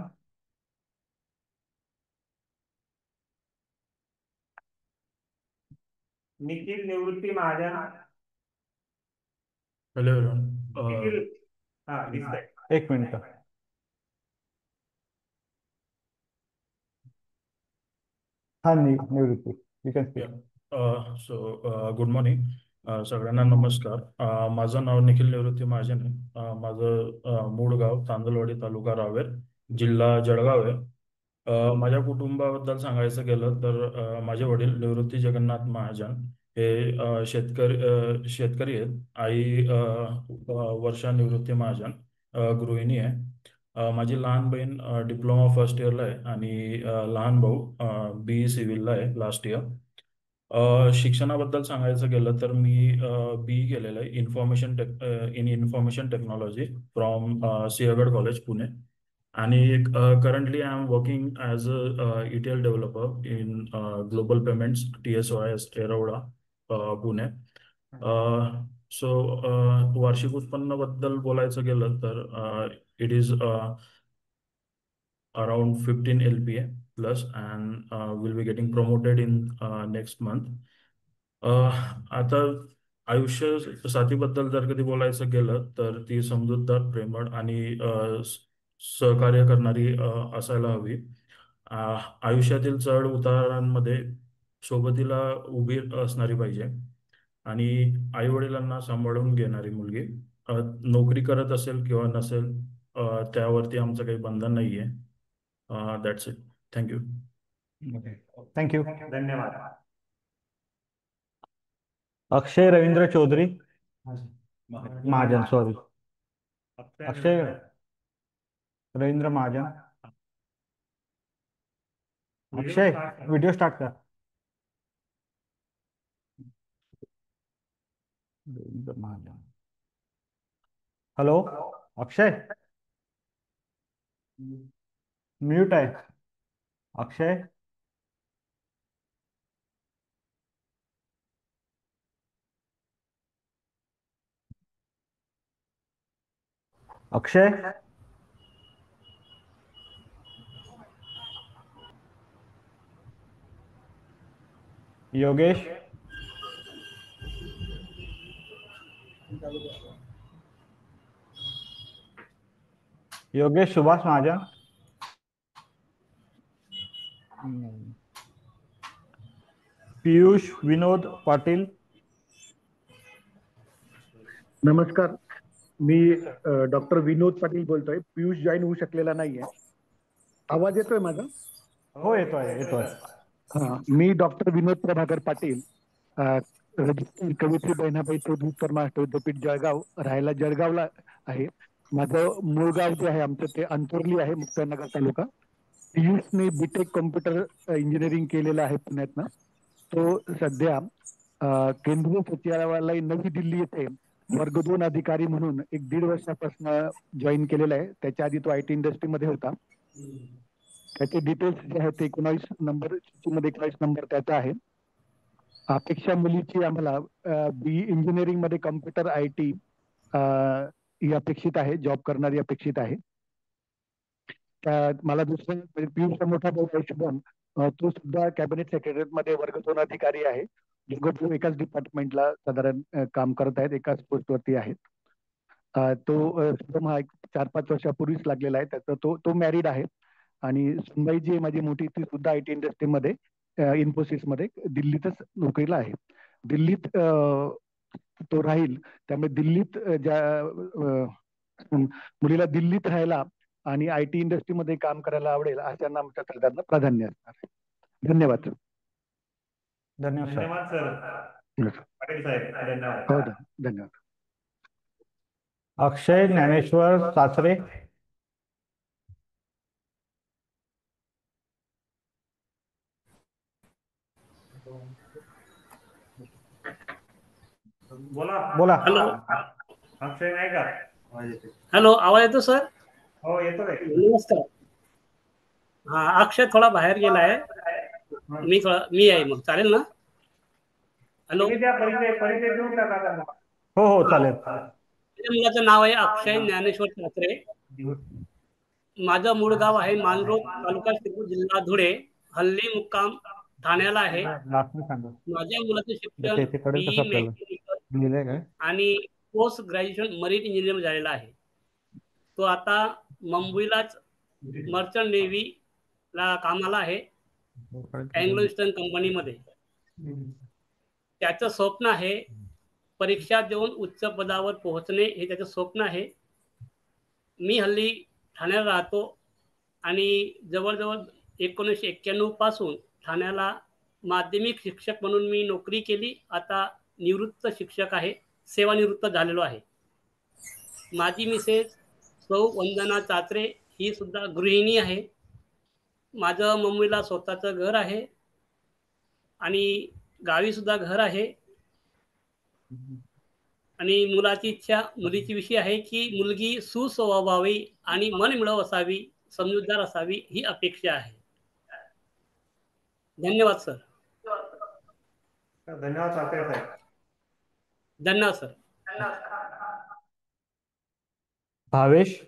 निखिल निवृत्ती महाजन. हॅलो निखिल, हा दिसतंय. एक मिनिट. हा Nivrutti, you can speak. Good morning सगळ्यांना नमस्कार. माझं नाव निखिल निवृत्ती महाजन आहे. माझं मूळ गाव तांदलवाडी, तालुका रावेर, जिल्हा जळगाव आहे. माझ्या कुटुंबाबद्दल सांगायचं गेलं तर माझे वडील निवृत्ती जगन्नाथ महाजन हे शेतकरी आहेत. आई वर्षा निवृत्ती महाजन गृहिणी आहे. माझी लहान बहीण डिप्लोमा फर्स्ट इयरला आहे आणि लहान भाऊ BE सिव्हिलला आहे लास्ट इयर. शिक्षणाबद्दल सांगायचं गेलं तर मी BE केलेलं आहे in information technology from Sinhgad college Pune. आणि currently I am working as a ETL developer in global payments TSOIS Yerwada Pune. So वार्षिक उत्पन्नाबद्दल बोलायचं गेलं तर it is around 15 LPA plus and will be getting promoted in next month. आता आयुष्य साथीबद्दल जर कधी बोलायचं गेलं तर ती समजूतदार, प्रेमळ आणि सहकार्य करणारी असायला हवी. आयुष्यातील चढ उतारांमध्ये सोबतीला उभी असणारी पाहिजे आणि आई वडिलांना सांभाळून घेणारी मुलगी. नोकरी करत असेल किंवा नसेल त्यावरती आमचं काही बंधन नाही आहे. That's it. थँक्यू. थँक्यू. धन्यवाद. अक्षय रवींद्र चौधरी महाजन, सॉरी. अक्षय रवींद्र महाजन. अक्षय व्हिडिओ स्टार्ट कर. रवींद्र महाजन. हॅलो अक्षय, म्यूट आहे अक्षय. अक्षय योगेश. योगेश सुभाष महाजन. पीयूष विनोद पाटील. नमस्कार, मी डॉक्टर विनोद पाटील बोलतोय. पियुष जॉईन होऊ शकलेला नाहीये. आवाज येतोय माझा? हो येतोय. हा, मी डॉक्टर विनोद प्रभाकर पाटील, रजिस्टर कवित्री बहिणाबाई चौधरी महाराष्ट्र विद्यापीठ जळगाव, राहायला जळगावला आहे. माझं मूळ गाव जे आहे आमचं ते अंतर्ली आहे, मुक्ताईनगर तालुका. पियुषने BTech कॉम्प्युटर इंजिनिअरिंग केलेलं आहे पुण्यातनं. तो सध्या केंद्रीय सचिवालय नवी दिल्ली येथे वर्ग 2 अधिकारी म्हणून 1-1.5 वर्षापासून जॉईन केलेला आहे. त्याच्या आधी तो IT इंडस्ट्रीमध्ये होता. त्याचे डिटेल्स जे आहेत 19 नंबर मध्ये 19 नंबर त्याचा आहे. अपेक्षा मुलीची आम्हाला BE इंजिनिअरिंग मध्ये कम्प्युटर IT ही अपेक्षित आहे, जॉब करणारी अपेक्षित आहे. मला दुसरं पियुषचा मोठा भाऊ आहे शुभम, तो सुद्धा कॅबिनेट सेक्रेटरीमध्ये वर्ग 2 अधिकारी आहे. दोघं एकाच डिपार्टमेंटला साधारण काम करत आहेत, एकाच पोस्टवरती आहेत. तो शुभम हा 4-5 वर्षापूर्वीच लागलेला आहे. त्याचा तो मॅरिड आहे. आणि सुनबाई जी आहे माझी मोठी, ती सुद्धा IT इंडस्ट्रीमध्ये इन्फोसिसमध्ये दिल्लीतच नोकरीला आहे. दिल्लीत तो राहील, त्यामुळे दिल्लीत मुलीला दिल्लीत राहायला आणि IT इंडस्ट्रीमध्ये काम करायला आवडेल अशांना आमच्या सरकारनं प्राधान्य असणार. धन्यवाद. धन्यवाद सर. पाटील साहेब धन्यवाद. हो, धन्यवाद. अक्षय ज्ञानेश्वर सासरे. बोला. हॅलो. अक्षय नाही का? हॅलो, आवाज येतो सर? हो येतोय. नमस्कार. हा, अक्षय थोडा बाहेर गेलाय. मी आहे, मग चालेल ना? हॅलो. परिचय देऊन टाका. हो चालेल. माझ्या मुलाचं नाव आहे अक्षय ज्ञानेश्वर सासरे. माझं मूळ गाव आहे मानरोड, तालुका शिरूर, जिल्हा धुळे. हल्ली मुक्काम ठाण्याला आहे. माझ्या मुलाचं शिक्षण BE मेकॅनिकल आणि पोस्ट ग्रॅज्युएशन मरीन इंजिनिअरिंग झालेलं आहे. तो आता मुंबईलाच मर्चंट नेव्हीला कामाला आहे, अँग्लो ईस्टर्न कंपनीमध्ये. त्याचं स्वप्न आहे परीक्षा देऊन उच्च पदावर पोहोचणे, हे त्याचं स्वप्न आहे. मी हल्ली ठाण्याला राहतो आणि जवळजवळ 1991 पासून ठाण्याला माध्यमिक शिक्षक म्हणून मी नोकरी केली. आता निवृत्त शिक्षक आहे, सेवानिवृत्त झालेलो आहे. माझी मिसेस सौ वंदना चात्रे ही सुद्धा गृहिणी आहे. माझं मुंबईला स्वतःचं घर आहे आणि गावी सुद्धा घर आहे. आणि मुलीची विषय आहे की मुलगी सुस्वभावी आणि मनमिळाऊ असावी, समजूतदार असावी, ही अपेक्षा आहे. धन्यवाद सर. धन्यवाद साहेब. धन्यवाद सर. भावेश.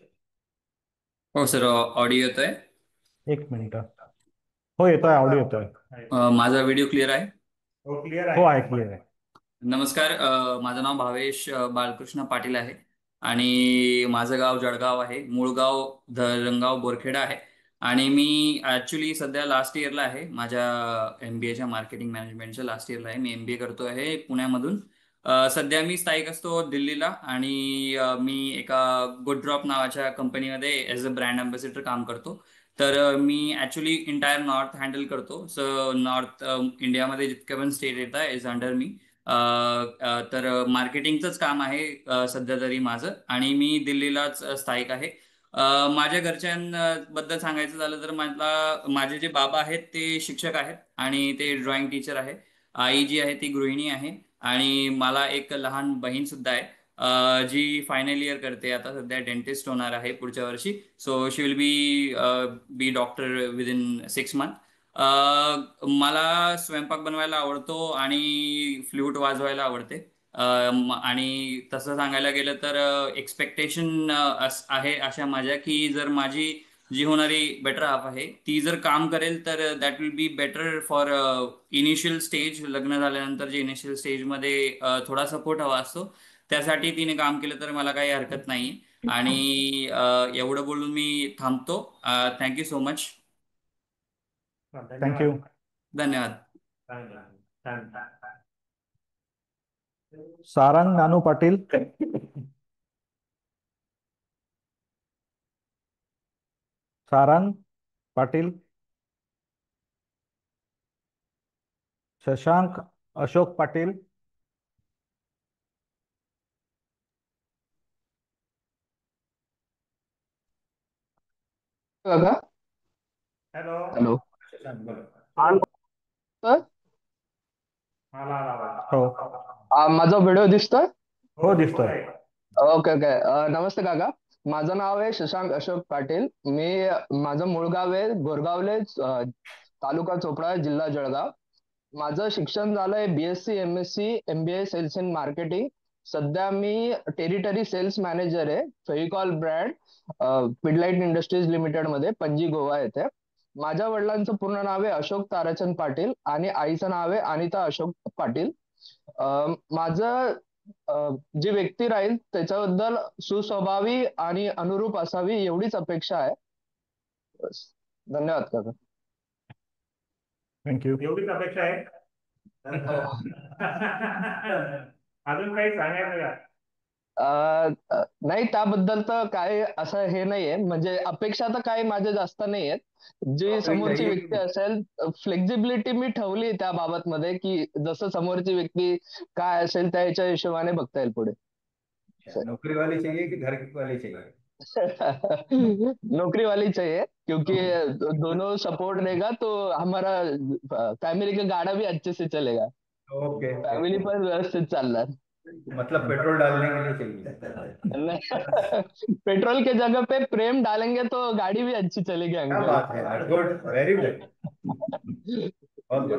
हो सर, ऑडिओ येतोय? एक मिनिट. हो येतोय, ऑडिओ येतोय. माझा व्हिडिओ क्लिअर आहे? हो क्लिअर हो आहे, क्लिअर आहे. नमस्कार, माझं नाव भावेश बाळकृष्ण पाटील आहे आणि माझं गाव जळगाव आहे. मूळ गाव धरणगाव बोरखेडा आहे आणि मी ॲक्च्युली सध्या लास्ट इयरला आहे. माझ्या MBAच्या मार्केटिंग मॅनेजमेंटच्या लास्ट इयरला आहे. मी MBA करतो आहे पुण्यामधून. सध्या मी स्थायिक असतो दिल्लीला आणि मी एका गुड ड्रॉप नावाच्या कंपनीमध्ये ॲज अ ब्रँड अँबॅसेडर काम करतो. तर मी ॲक्च्युली इंटायर नॉर्थ हँडल करतो. सो नॉर्थ इंडियामध्ये जितके पण स्टेट येतात इज अंडर मी. तर मार्केटिंगचंच काम आहे सध्या तरी माझं, आणि मी दिल्लीलाच स्थायिक आहे. माझ्या घरच्यांबद्दल सांगायचं झालं तर माझे जे बाबा आहेत ते शिक्षक आहेत आणि ते ड्रॉइंग टीचर आहे. आई जी आहे ती गृहिणी आहे आणि मला एक लहान बहीण सुद्धा आहे जी फायनल इयर करते. आता सध्या डेंटिस्ट होणार आहे पुढच्या वर्षी. So she will be doctor within 6 month. मला स्वयंपाक बनवायला आवडतो आणि फ्लूट वाजवायला आवडते. आणि तसं सांगायला गेलं तर एक्सपेक्टेशन आहे अशा माझ्या की जर माझी जी होणारी बेटर हाफ आहे ती जर काम करेल तर that will be better for initial stage. लग्न झाल्यानंतर जे इनिशियल स्टेजमध्ये थोडा सपोर्ट हवा असतो, त्यासाठी तिने काम केलं तर मला काही हरकत नाही. आणि एवढं बोलून मी थांबतो. Thank you so much. थँक्यू. धन्यवाद. सारंग नानू पाटील. सारंग पाटील. शशांक अशोक पाटील. हॅलो. हॅलो. हो. माझा व्हिडिओ दिसतोय? हो दिसतोय. ओके. नमस्ते काका. माझं नाव आहे शशांक अशोक पाटील. माझं मूळ गाव आहे गोरगावले, तालुका चोपडा, जिल्हा जळगाव. माझं शिक्षण झालंय BSc MSc MBA sales and marketing. सध्या मी टेरिटरी सेल्स मॅनेजर आहे Fevicol brand Pidilite Industries Limited मध्ये, पणजी गोवा येथे. माझ्या वडिलांचं पूर्ण नाव आहे अशोक ताराचंद पाटील आणि आईचं नाव आहे अनिता अशोक पाटील. माझं जी व्यक्ती राहील त्याच्याबद्दल सुस्वभावी आणि अनुरूप असावी एवढीच अपेक्षा आहे. बस. धन्यवाद काका. थँक्यू. एवढीच अपेक्षा आहे. अजून काही सांगायचं का? नाही, त्याबद्दल तर काय असं हे नाहीये, म्हणजे अपेक्षा तर काही माझ्या जास्त नाही आहेत. जी समोरची व्यक्ती असेल फ्लेक्झिबिलिटी मी ठेवली त्या बाबत मध्ये, की जसं समोरची व्यक्ती काय असेल त्याच्या हिशोबाने बघता येईल पुढे. नौकरी वाली चाहिए कि घर वाली चाहिए? नौकरी वाली चाहिए, क्योंकि दोनों सपोर्ट देगा तो हमारा फैमिली का गाड़ा भी अच्छे से चलेगा. ओके. फैमिली पण व्यवस्थित चालणार. मतलब पेट्रोल डालने के लिए चाहिए. पेट्रोल के जगह पे प्रेम डालेंगे तो गाड़ी भी अच्छी चलेगी क्या अंकल. बात है, good, very good. Okay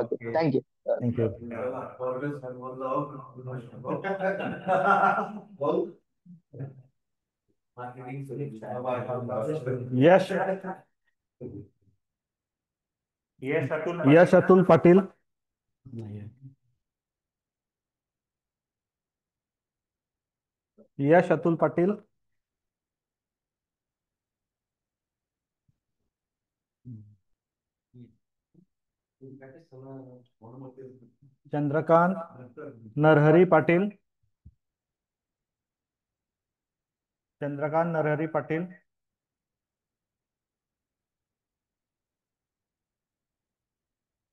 okay, thank you. Thank you. Yash Yash Atul Patil. Yash Atul Patil. Chandrakant Narhari Patil. Chandrakant Narhari Patil.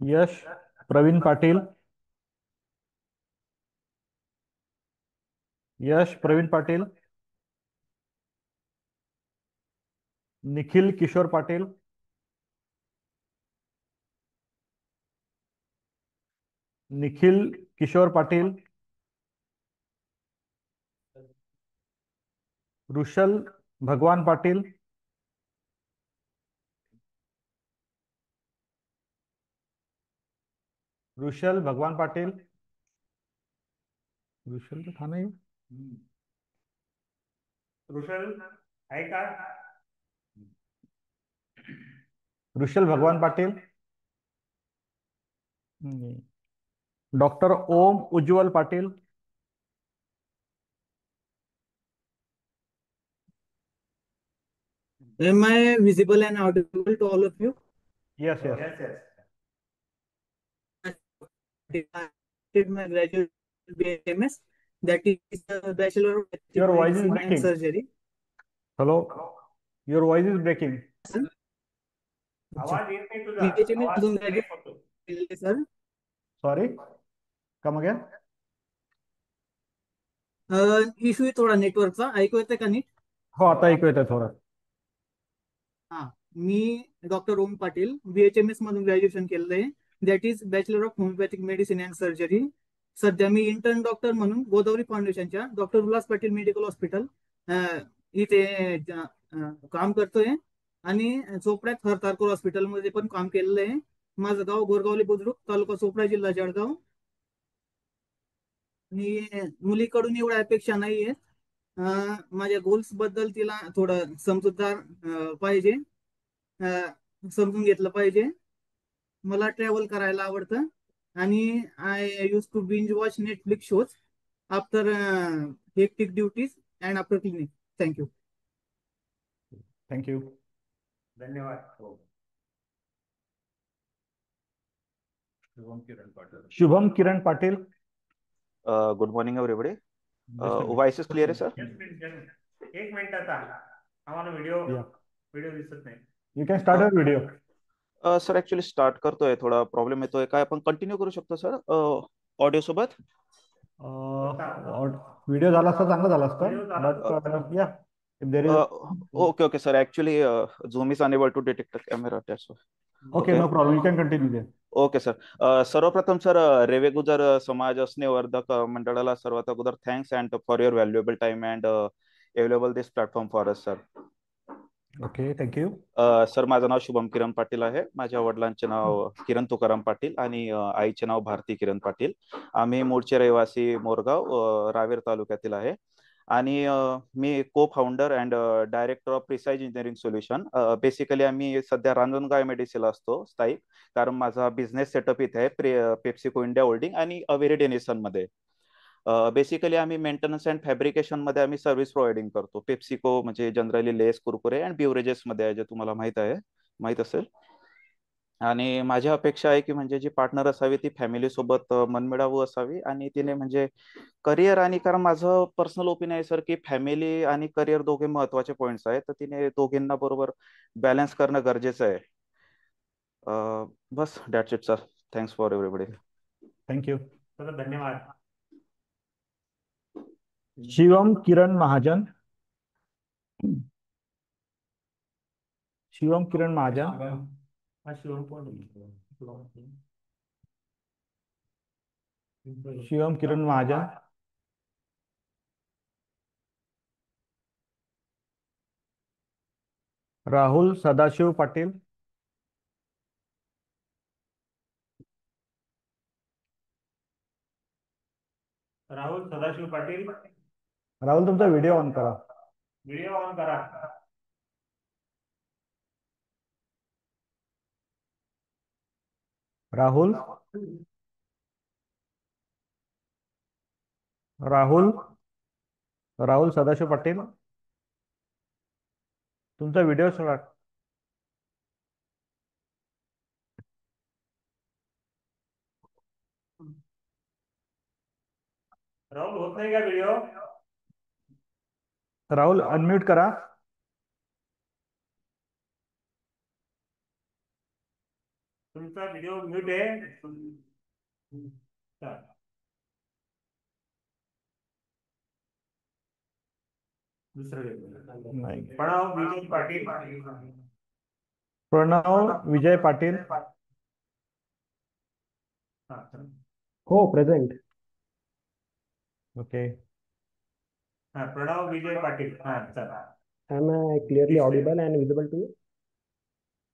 Yash Pravin Patil. Yash Pravin Patil. Nikhil Kishor Patil. Nikhil Kishor Patil. Rushal Bhagwan Patil. Rushal Bhagwan Patil. Rushal तो था नहीं. रुशल आहे का? Rushal Bhagwan Patil. Doctor Om Ujjwal Patil. Am I visible and audible to all of you? Yes, yes. Yes, yes. I did my graduate BMS, that is Bachelor of Your voice is Medicine and breaking. Surgery. Hello. Your voice is breaking. आवाज येत नाही तुझा. BHMS आवाज मधून break graduate होतो. केलेले sir. Sorry. Come again. Issue आहे थोडा नेटवर्कचा. ऐकू येते का नीट? हो, आता ऐकू येतंय थोडं. हा, मी डॉक्टर ओम पाटील BHMS मधून ग्रॅज्युएशन केलेलं आहे, that is bachelor of homeopathic medicine and surgery. सध्या मी इंटर्न डॉक्टर म्हणून गोदावरी फाउंडेशनच्या doctor Ulhas Patil medical hospital इथे काम करतोय आणि चोपड्यात हरतारपूर हॉस्पिटलमध्ये पण काम केलेलं आहे. माझं गाव गोरगावली बुद्रुक, तालुका चोपडा, जिल्हा जळगाव. आणि मुलीकडून एवढ्या अपेक्षा नाही आहेत. माझ्या गोल्स बद्दल तिला थोडं समजूतदार पाहिजे, समजून घेतलं पाहिजे. मला ट्रॅव्हल करायला आवडतं आणि I use to binge watch Netflix shows after hectic duties and after clinic. Thank you. Thank you. धन्यवाद. Shubham Kiran Patil. Good morning everybody. Voice is clear आहे सर? एक मिनिट आता आम्हाला व्हिडिओ दिसत नाही. You can start your video. Sir actually start करतोय, थोडा प्रॉब्लेम येतोय. काय आपण कंटिन्यू करू शकतो सर ऑडिओ सोबत? व्हिडिओ झाला असता चांगलं झालं असतं, बट या if there is. Okay okay sir, actually Zoom is unable to detect the camera, that's why. Okay, no problem, you can continue then. Okay sir. सर्वप्रथम सर, रेवेगुजर समाज स्नेहवर्धक मंडळाला सर्वात अगोदर thanks and for your valuable time and available this platform for us sir. Okay, thank you. Sir, माझं नाव शुभम किरण पाटील आहे. माझ्या वडिलांचे नाव किरण तुकाराम पाटील आणि आईचे नाव भारती किरण पाटील. आम्ही मूळचे रहिवासी मोरगाव रावेर तालुक्यातील आहे. आणि मी को founder and director of precise engineering solution. Basically आम्ही सध्या रांजणगाव एमआयडीसीला असतो स्थायिक, कारण माझा बिझनेस सेटअप इथे आहे पेप्सिको इंडिया होल्डिंग आणि अवेरी डेनिसन मध्ये. बेसिकली आम्ही मेंटेनन्स अँड फॅब्रिकेशन मध्ये आम्ही सर्व्हिस प्रोव्हाइडिंग करतो. पेप्सिको म्हणजे generally less, Kurkure and beverages मध्ये आहे, जे तुम्हाला माहित असेल. आणि माझी अपेक्षा आहे की म्हणजे जी पार्टनर असावी ती फॅमिली सोबत मनमिळावू असावी, आणि तिने म्हणजे करिअर, आणि कारण माझं पर्सनल ओपिनियन आहे सर की फॅमिली आणि करिअर दोघे महत्वाचे पॉईंट्स आहेत, तर तिने दोघींना बरोबर बॅलन्स करणं गरजेचं आहे. बस that's it sir. Thanks for everybody. Thank you. चला, धन्यवाद. शिवम किरण महाजन. शिवम किरण महाजन. शिवम किरण महाजन. राहुल सदाशिव पाटील. राहुल सदाशिव पाटील. राहुल तुमचा व्हिडिओ ऑन करा. व्हिडिओ ऑन करा. राहुल. राहुल राहुल सदाशिव पाटील, तुमचा व्हिडिओ सोडा. राहुल, होत नाही का व्हिडिओ? राहुल अनम्यूट करा. तुमचा व्हिडिओ म्यूट आहे. नाही. प्रणव विजय पाटील. प्रणव विजय पाटील. हो, प्रेझेंट. ओके. प्रणव विजय पाटील. चला. Am I clearly audible and visible to you?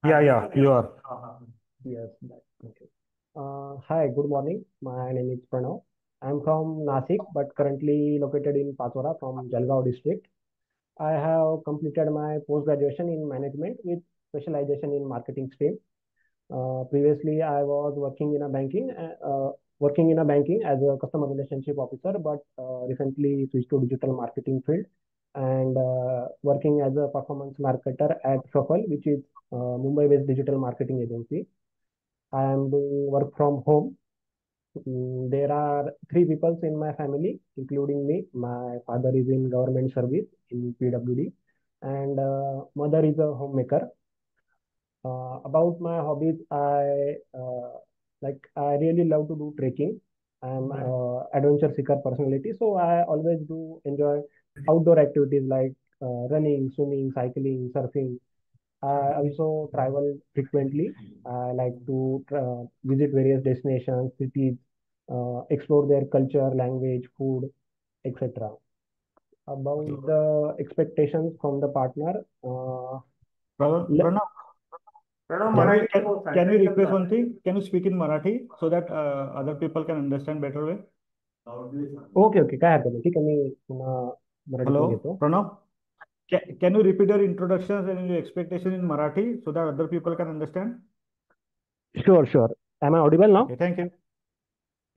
Yeah, you are. Yes. Okay. Hi, good morning. My name is Pranav. I'm from Nasik, but currently located in Patsora from Jalgaon district. I have completed my post-graduation in management with specialization in marketing stream. Previously, I was working in a banking as a customer relationship officer, but recently switched to digital marketing field and working as a performance marketer at Shuffle, which is Mumbai-based digital marketing agency. I am doing work from home. There are 3 people in my family, including me. My father is in government service in PWD, and mother is a homemaker. About my hobbies, I really love to do trekking. I'm adventure seeker personality, so I always do enjoy outdoor activities like running, swimming, cycling, surfing. I also travel frequently. I like to visit various destinations, cities, explore their culture, language, food, etc. About the expectations from the partner, Pranav, can you request one thing? Can you speak in Marathi so that other people can understand better way? Okay, काय हरकत नाही. ठीक आहे, मी पुन्हा मराठीतून Hello, घेतो. Pranav. Can you repeat your introductions and your expectation in Marathi so that other people can understand? Sure. Am I audible now? Okay, thank you.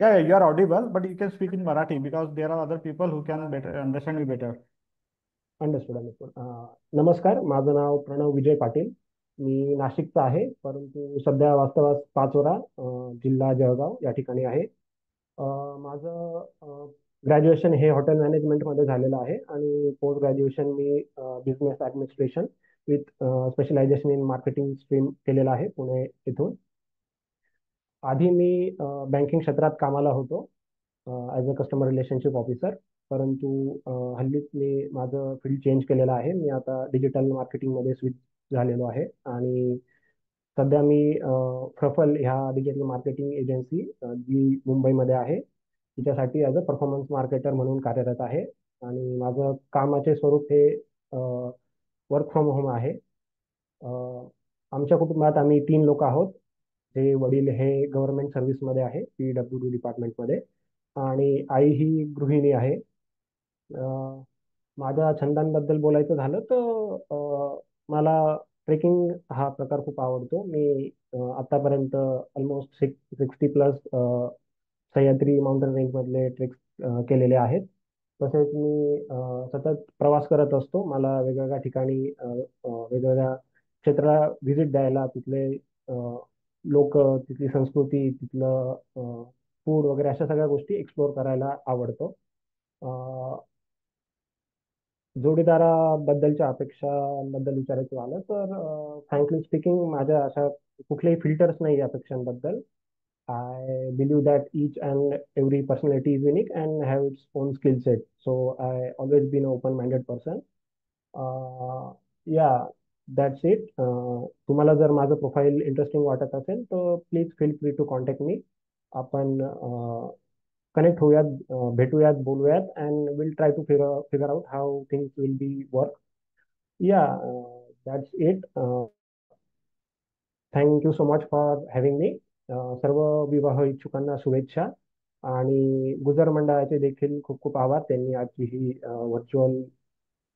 Yeah, you are audible, but you can speak in Marathi because there are other people who can better understand you better. Understood. नमस्कार, माझं नाव प्रणव विजय पाटील. मी नाशिकचा आहे, परंतु सध्या वास्तवास पाचोरा, जिल्हा जळगाव या ठिकाणी आहे. माझं ग्रॅज्युएशन हे हॉटेल मॅनेजमेंटमध्ये झालेलं आहे आणि पोस्ट ग्रॅज्युएशन मी business administration with specialization in marketing stream केलेलं आहे पुणे येथून. आधी मी बँकिंग क्षेत्रात कामाला होतो as a customer relationship officer, परंतु हल्लीच मी माझं फील्ड चेंज केलेलं आहे. मी आता डिजिटल मार्केटिंगमध्ये स्विच झालेलो आहे आणि सध्या मी प्रफल ह्या डिजिटल मार्केटिंग एजन्सी जी मुंबईमध्ये आहे तिच्यासाठी ॲज अ परफॉर्मन्स मार्केटर म्हणून कार्यरत आहे. आणि माझं कामाचे स्वरूप हे वर्क फ्रॉम होम आहे. आमच्या कुटुंबात आम्ही 3 लोक आहोत. हे वडील हे गव्हर्नमेंट सर्व्हिसमध्ये आहे PWD डिपार्टमेंटमध्ये, आणि आई ही गृहिणी आहे. माझ्या छंदांबद्दल बोलायचं झालं तर मला ट्रेकिंग हा प्रकार खूप आवडतो. मी आतापर्यंत ऑलमोस्ट 60+ सह्याद्री माउंटेन रेंजमधले ट्रेक्स केलेले आहेत. तसेच मी सतत प्रवास करत असतो. मला वेगवेगळ्या ठिकाणी वेगवेगळ्या क्षेत्राला व्हिजिट द्यायला, तिथले लोक, तिथली संस्कृती, तिथलं फूड वगैरे अशा सगळ्या गोष्टी एक्सप्लोअर करायला आवडतो. जोडीदाराबद्दलच्या अपेक्षांबद्दल विचारायचं झालं तर फ्रँकली स्पीकिंग माझ्या अशा कुठलेही फिल्टर्स नाही अपेक्षांबद्दल. I believe that each and every personality is unique and have its own skill set. So I always been an open-minded person. Yeah, that's it. तुम्हाला जर माझं प्रोफाईल इंटरेस्टिंग वाटत असेल तर please feel free to contact me. आपण कनेक्ट होऊयात, भेटूयात, बोलूयात and will try to figure out how things will be work. Yeah, that's it. Thank you so much for having me. सर्व विवाह इच्छुकांना शुभेच्छा आणि गुजर मंडळाचे देखील खूप खूप आभार. त्यांनी आजची ही व्हर्च्युअल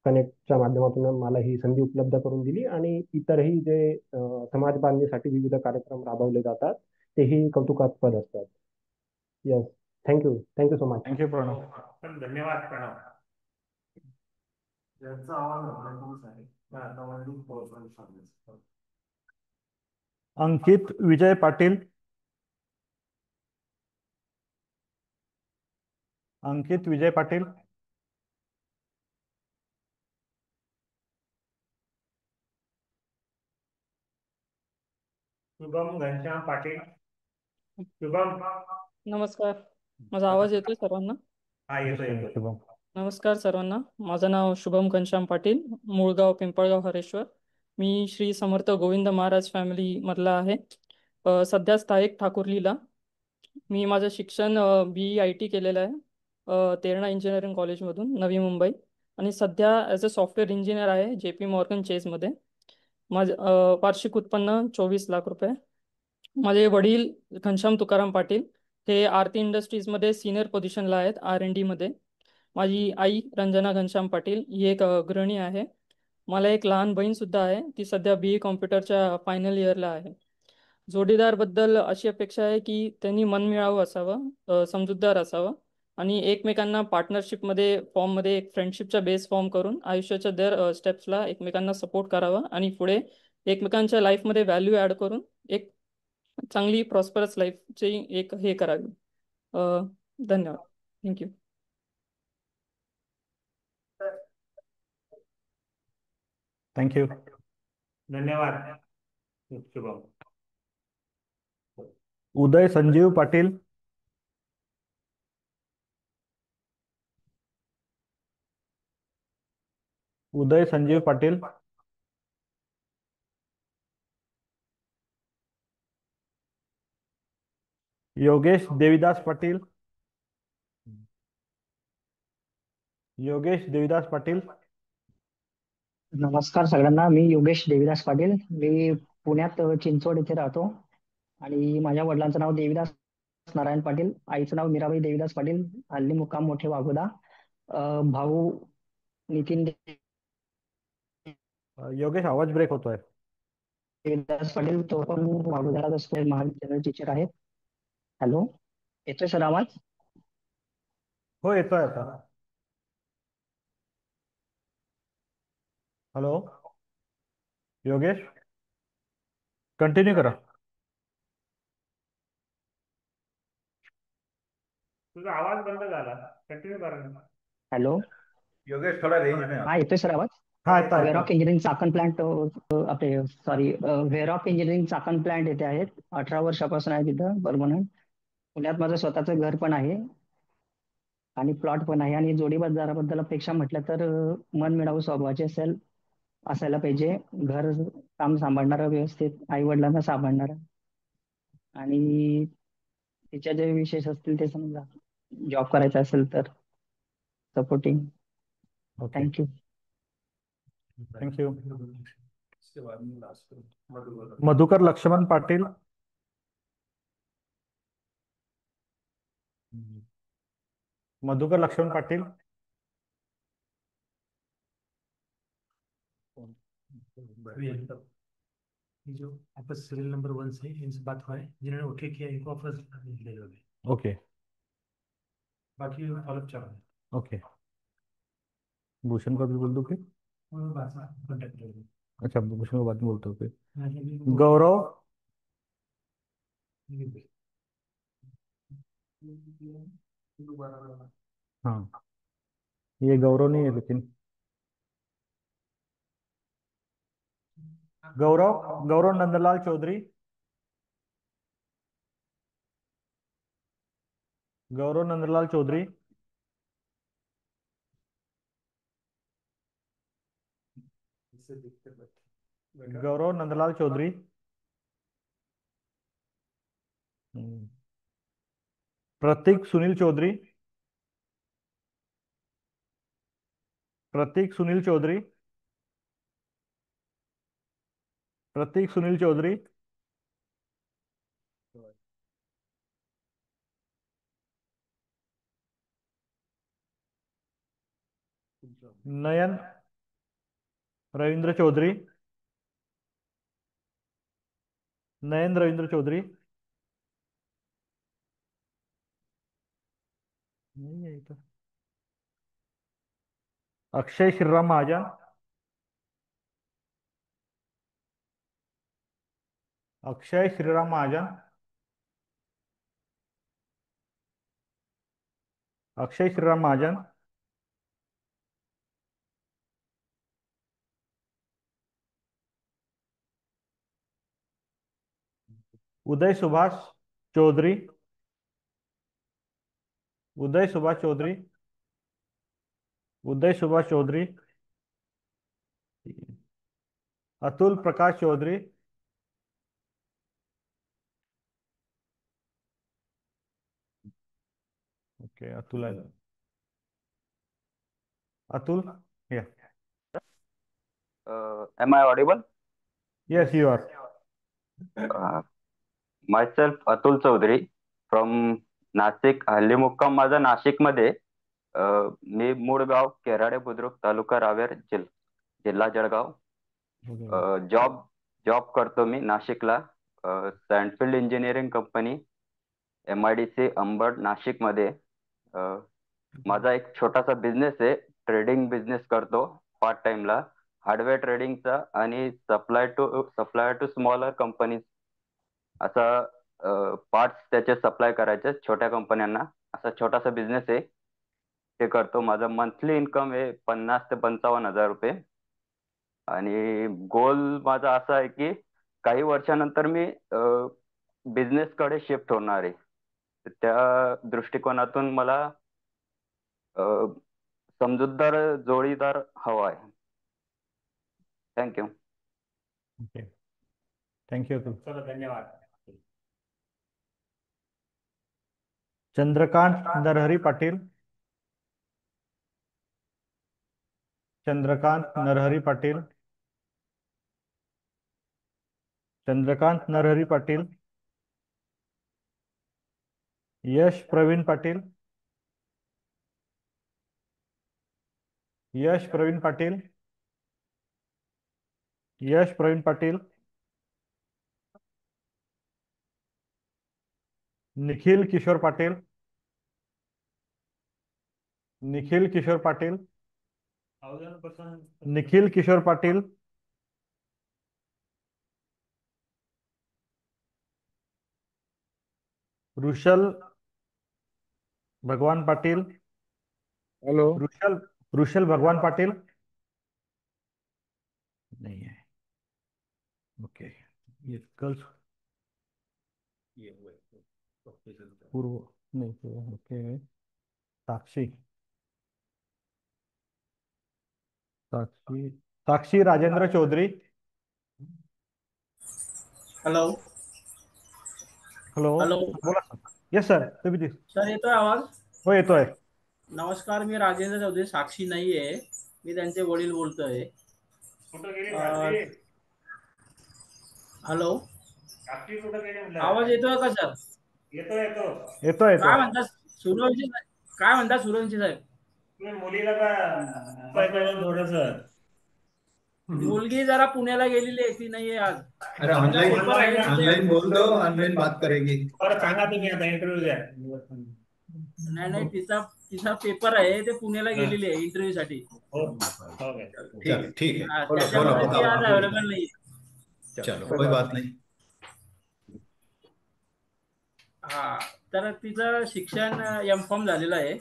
कनेक्टच्या माध्यमातून मला ही संधी उपलब्ध करून दिली आणि इतरही जे समाज बांधणीसाठी विविध कार्यक्रम राबवले जातात तेही कौतुकास्पद असतात. Yes, thank you so much. Thank you Pranav. धन्यवाद प्रणव. ज्यांचा आवाज अंकित विजय पाटील. अंकित विजय पाटील. शुभम घनश्याम पाटील. शुभम. नमस्कार, माझा आवाज येतोय सर्वांना? हा, येतोय. शुभम. नमस्कार सर्वांना. माझं नाव शुभम घनश्याम पाटील, मूळगाव पिंपळगाव हरेश्वर. मी श्री समर्थ गोविंद महाराज फॅमिली मधला आहे. सध्या स्थायिक ठाकुर्लीला. मी माझं शिक्षण BE-IT केलेलं आहे तेरणा इंजिनिअरिंग कॉलेजमधून, नवी मुंबई. आणि सध्या ॲज अ सॉफ्टवेअर इंजिनियर आहे JP मॉर्गन चेसमध्ये. माझं वार्षिक उत्पन्न 24 लाख रुपये. माझे वडील घनश्याम तुकाराम पाटील हे आरती इंडस्ट्रीजमध्ये सिनियर पोझिशनला आहेत R&D मध्ये. माझी आई रंजना घनश्याम पाटील ही एक गृहिणी आहे. मला एक लहान बहीण सुद्धा आहे, ती सध्या BE कॉम्प्युटरच्या फायनल इयरला आहे. जोडीदारबद्दल अशी अपेक्षा आहे की त्यांनी मनमिळावू असावं, समजूतदार असावं आणि एकमेकांना पार्टनरशिपमध्ये फॉर्ममध्ये एक फ्रेंडशिपचा बेस फॉर्म करून आयुष्याच्या दर स्टेप्सला एकमेकांना सपोर्ट करावा आणि पुढे एकमेकांच्या लाईफमध्ये व्हॅल्यू ॲड करून एक चांगली प्रॉस्परस लाईफची एक हे करावी. धन्यवाद. थँक्यू. थँक्यू. धन्यवाद शुभम. उदय संजीव पाटील. उदय संजीव पाटील. योगेश देविदास पाटील. योगेश देविदास पाटील. नमस्कार सगळ्यांना. मी योगेश देविदास पाटील. मी पुण्यात चिंचवड येथे राहतो आणि माझ्या वडिलांचं नाव देविदास नारायण पाटील, आईचं नाव मीराबाई देविदास पाटील, हल्ली मुक्काम मोठे वाघोदा. भाऊ नितीन योगेश, आवाज ब्रेक होतोय. देविदास पाटील, तो पण वाघोद्याला असतो, महाविद्यालय टीचर आहेत. हॅलो, येतोय सर आवाज? हो, येतोय आता. हॅलो योगेश, कंटिन्यू करा. तुझा आवाज बंद झाला, कंटिन्यू करा. हॅलो योगेश, थोडा रेंज में. हा, येतोय सर आवाज? वेरॉक इंजिनिअरिंग चाकण प्लांट, आपले sorry Varroc engineering Chakan plant येथे आहेत. 18 वर्षापासून आहे तिथं परमनंट. पुण्यात माझं स्वतःचं घर पण आहे आणि प्लॉट पण आहे. आणि जोडीदाराबद्दल अपेक्षा म्हटलं तर मन मिळावू स्वभावाचे असायला पाहिजे. घर काम सांभाळणारं, व्यवस्थित आई वडिलांना सांभाळणारं आणि तिच्या जे विशेष असतील ते समजा जॉब करायचा असेल तर supporting. Thank you. Thank you. Madhukar Laxman Patil. Madhukar Laxman Patil. ये जो आपस सीरियल नंबर 1 से इनसे बात हुआ है, जिन्होंने ओके किया इनको ऑफर ले लोगे, ओके बाकी फॉलोअप चल रहा है। ओके, भूषण को भी बोल दो फिर। और बात कांटेक्ट करोगे। अच्छा, भूषण को बाद में बोलते हो फिर। हाँ, ये गौरव, हाँ ये गौरव नहीं है लेकिन, गौरव, गौरव नंदलाल चौधरी, गौरव नंदलाल चौधरी, गौरव नंदलाल चौधरी। प्रतीक सुनील चौधरी, प्रतीक सुनील चौधरी, प्रतीक सुनील चौधरी, नयन रविंद्र चौधरी, नयन रविंद्र चौधरी, नहीं है तो। अक्षय श्रीराम महाजन, अक्षय श्रीराम महाजन, अक्षय श्रीराम महाजन, उदय सुभाष चौधरी, उदय सुभाष चौधरी, उदय सुभाष चौधरी, अतुल प्रकाश चौधरी, ओके अतुल है, अतुल, या Am I audible? Yes you are. Myself Atul Chaudhari from Nashik. हल्ली मुक्काम माझा नाशिकमध्ये. मी मूळ गाव केराडे बुद्रुक, तालुका रावेर, जिल्हा जळगाव. जॉब जॉब करतो मी नाशिकला. सॅनफिल्ड इंजिनिअरिंग कंपनी, MIDC अंबड नाशिकमध्ये. माझा एक छोटासा बिझनेस आहे, ट्रेडिंग बिझनेस करतो पार्ट टाइमला, हार्डवेअर ट्रेडिंगचा आणि सप्लाय टू स्मॉलर कंपनीज, असा पार्ट्स त्याचे सप्लाय करायचे छोट्या कंपन्यांना, असा छोटासा बिझनेस आहे, ते करतो. माझा मंथली इन्कम आहे 50 ते 55 हजार रुपये. आणि गोल माझा असा आहे की काही वर्षानंतर मी बिझनेस कडे शिफ्ट होणार आहे. त्या दृष्टिकोनातून मला समजूतदार जोडीदार हवा आहे. थँक्यू. Okay thank you Atul. चलो धन्यवाद. चंद्रकांत नरहरी पाटील, चंद्रकांत नरहरी पाटील, चंद्रकांत नरहरी पाटील, यश प्रवीण पाटील, यश प्रवीण पाटील, यश प्रवीण पाटील, निखिल किशोर पाटील, निखिल किशोर पाटील, निखिल किशोर पाटील, रुशल भगवान पाटिल, हेलो, रुशल रुशल भगवान पाटिल नहीं है। ओके ये गर्ल्स ये हुए पूर्व नहीं पूर्व, okay Sakshi, Sakshi Sakshi Rajendra Chaudhari. Hello hello hello बोला सर. येस सर तुम्ही दिस. सर येतोय आवाज? हो येतोय. नमस्कार, मी राजेंद्र चौधरी. साक्षी नाहीये, मी त्यांचे वडील बोलतोय. हॅलो साक्षी कुठं गेली म्हणलं? आवाज येतोय का सर? येतो येतो. येतोय काय म्हणतात सूर्यवंशी साहेब? काय म्हणतात सूर्यवंशी साहेब? तुम्ही मुलीला का थोडस मुलगी जरा पुण्याला गेलेली आहे, ती नाहीये आज. अरे तिचा ऑनलाइन पेपर आहे तिथे. ऑनलाइन बोल दो, ऑनलाइन बात करेगी. बरं सांगा तुम्ही आता इंटरव्ह्यू द्या. नाही नाही, तिचा तिचा पेपर आहे, ते पुण्याला हा. गेलेली आहे इंटरव्ह्यू साठी. हो ओके ठीक है हा, बोलो बोलो त्याच्यामुळे ती बताओ आज आप अवेलेबल नाही. चलो कोई बात नहीं. हा, तर तिचं शिक्षण M.Com झालेलं आहे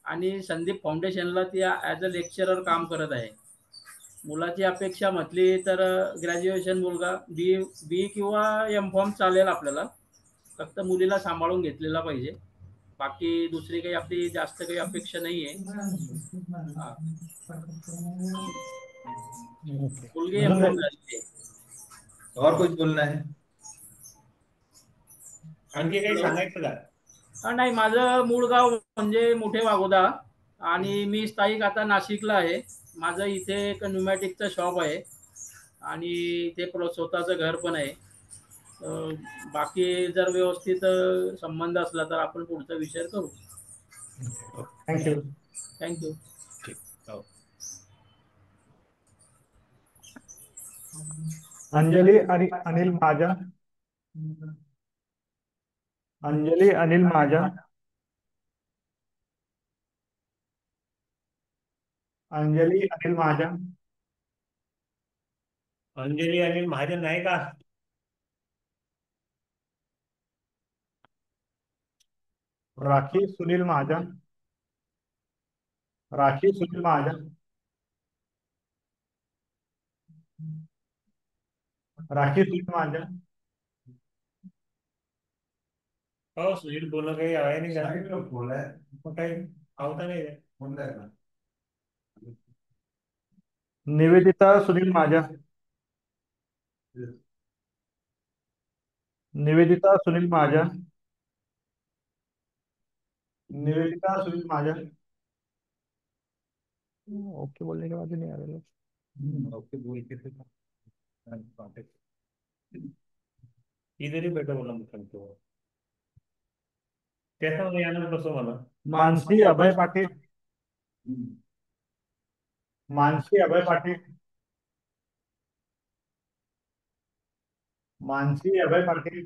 आणि संदीप फाउंडेशनला ती ॲज अ लेक्चरर काम करत आहे. मुलाची अपेक्षा म्हटली तर ग्रॅज्युएशन मुलगा बी किंवा M.Com चालेल आपल्याला, फक्त मुलीला सांभाळून घेतलेला पाहिजे. बाकी दुसरी काही आपली जास्त काही अपेक्षा नाहीये. हा. मुलगी M.Com झालेली आहे. और कुछ बोलना है? आणखी काही सांगायचं का? नाही, माझं मूळ गाव म्हणजे मोठे वाघोदा आणि मी स्थायिक आता नाशिकला आहे. माझं इथे एक न्यूमॅटिकचं शॉप आहे आणि इथे स्वतःचं घर पण आहे. बाकी जर व्यवस्थित संबंध असला तर आपण पुढचा विचार करू. थँक्यू. थँक्यू. अंजली आणि अनिल महाजन. अंजली अनिल महाजन. अंजली अनिल महाजन. अंजली अनिल महाजन नाही का? राखी सुनील महाजन. राखी सुनील महाजन. राखी सुनील महाजन. हो सुनील बोलणं काही आहे नाही का? मग काही आवता नाही आहे. निवेदिता सुनील महाजन. निवेदिता सुनील महाजन. निवेदिता सुनील महाजन. ओके बोलने के बाद भी नहीं आ रहे. ओके बोल के इधर ही बैठा बोला मुझे तो कैसा हो यार कसं मला. मानसी अभय पाटील. मानसी अभय पाटील. मानसी अभय पाटील.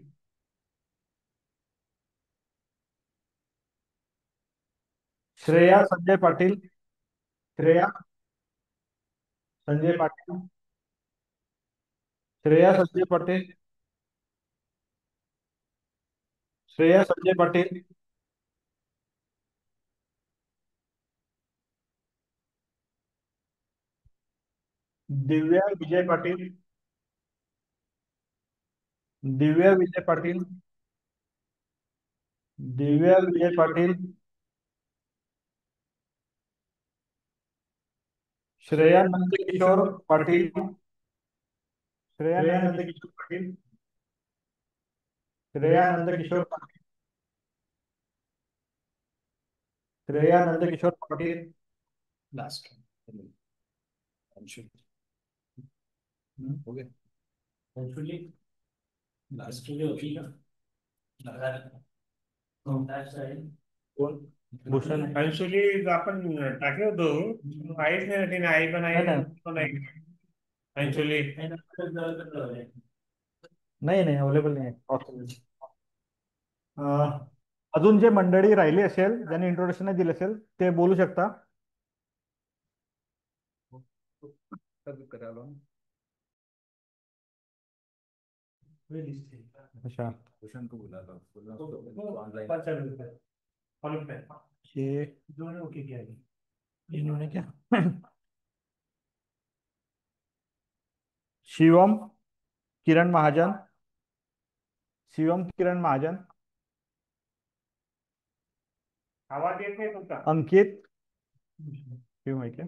श्रेया संजय पाटील. श्रेया संजय पाटील. श्रेया संजय पाटील. श्रेया संजय पाटील. दिव्या विजय पाटील. दिव्या विजय पाटील. दिव्या विजय पाटील. श्रेया नंदकिशोर पाटील. श्रेया नंदकिशोर पाटील. श्रेया नंदकिशोर पाटील. श्रेया नंदकिशोर पाटील. लास्ट हो गया. लास्ट भूषण अंशुली आपण टाकले होतो, आहेच नाही तिने. आई पण आहे पण आहे. अंशुली नाही नाही अवेलेबल नाही आहे. अजून जे मंडळी राहिली असेल ज्यांनी इंट्रोडक्शन नाही दिलं असेल ते बोलू शकता. अच्छा भूषण को बुला लो. ये ओके किया है. इन्होंने क्या शिवम किरण महाजन. शिवम किरण महाजन. आवाज येत नाही तुमचा. अंकित क्यों है क्या.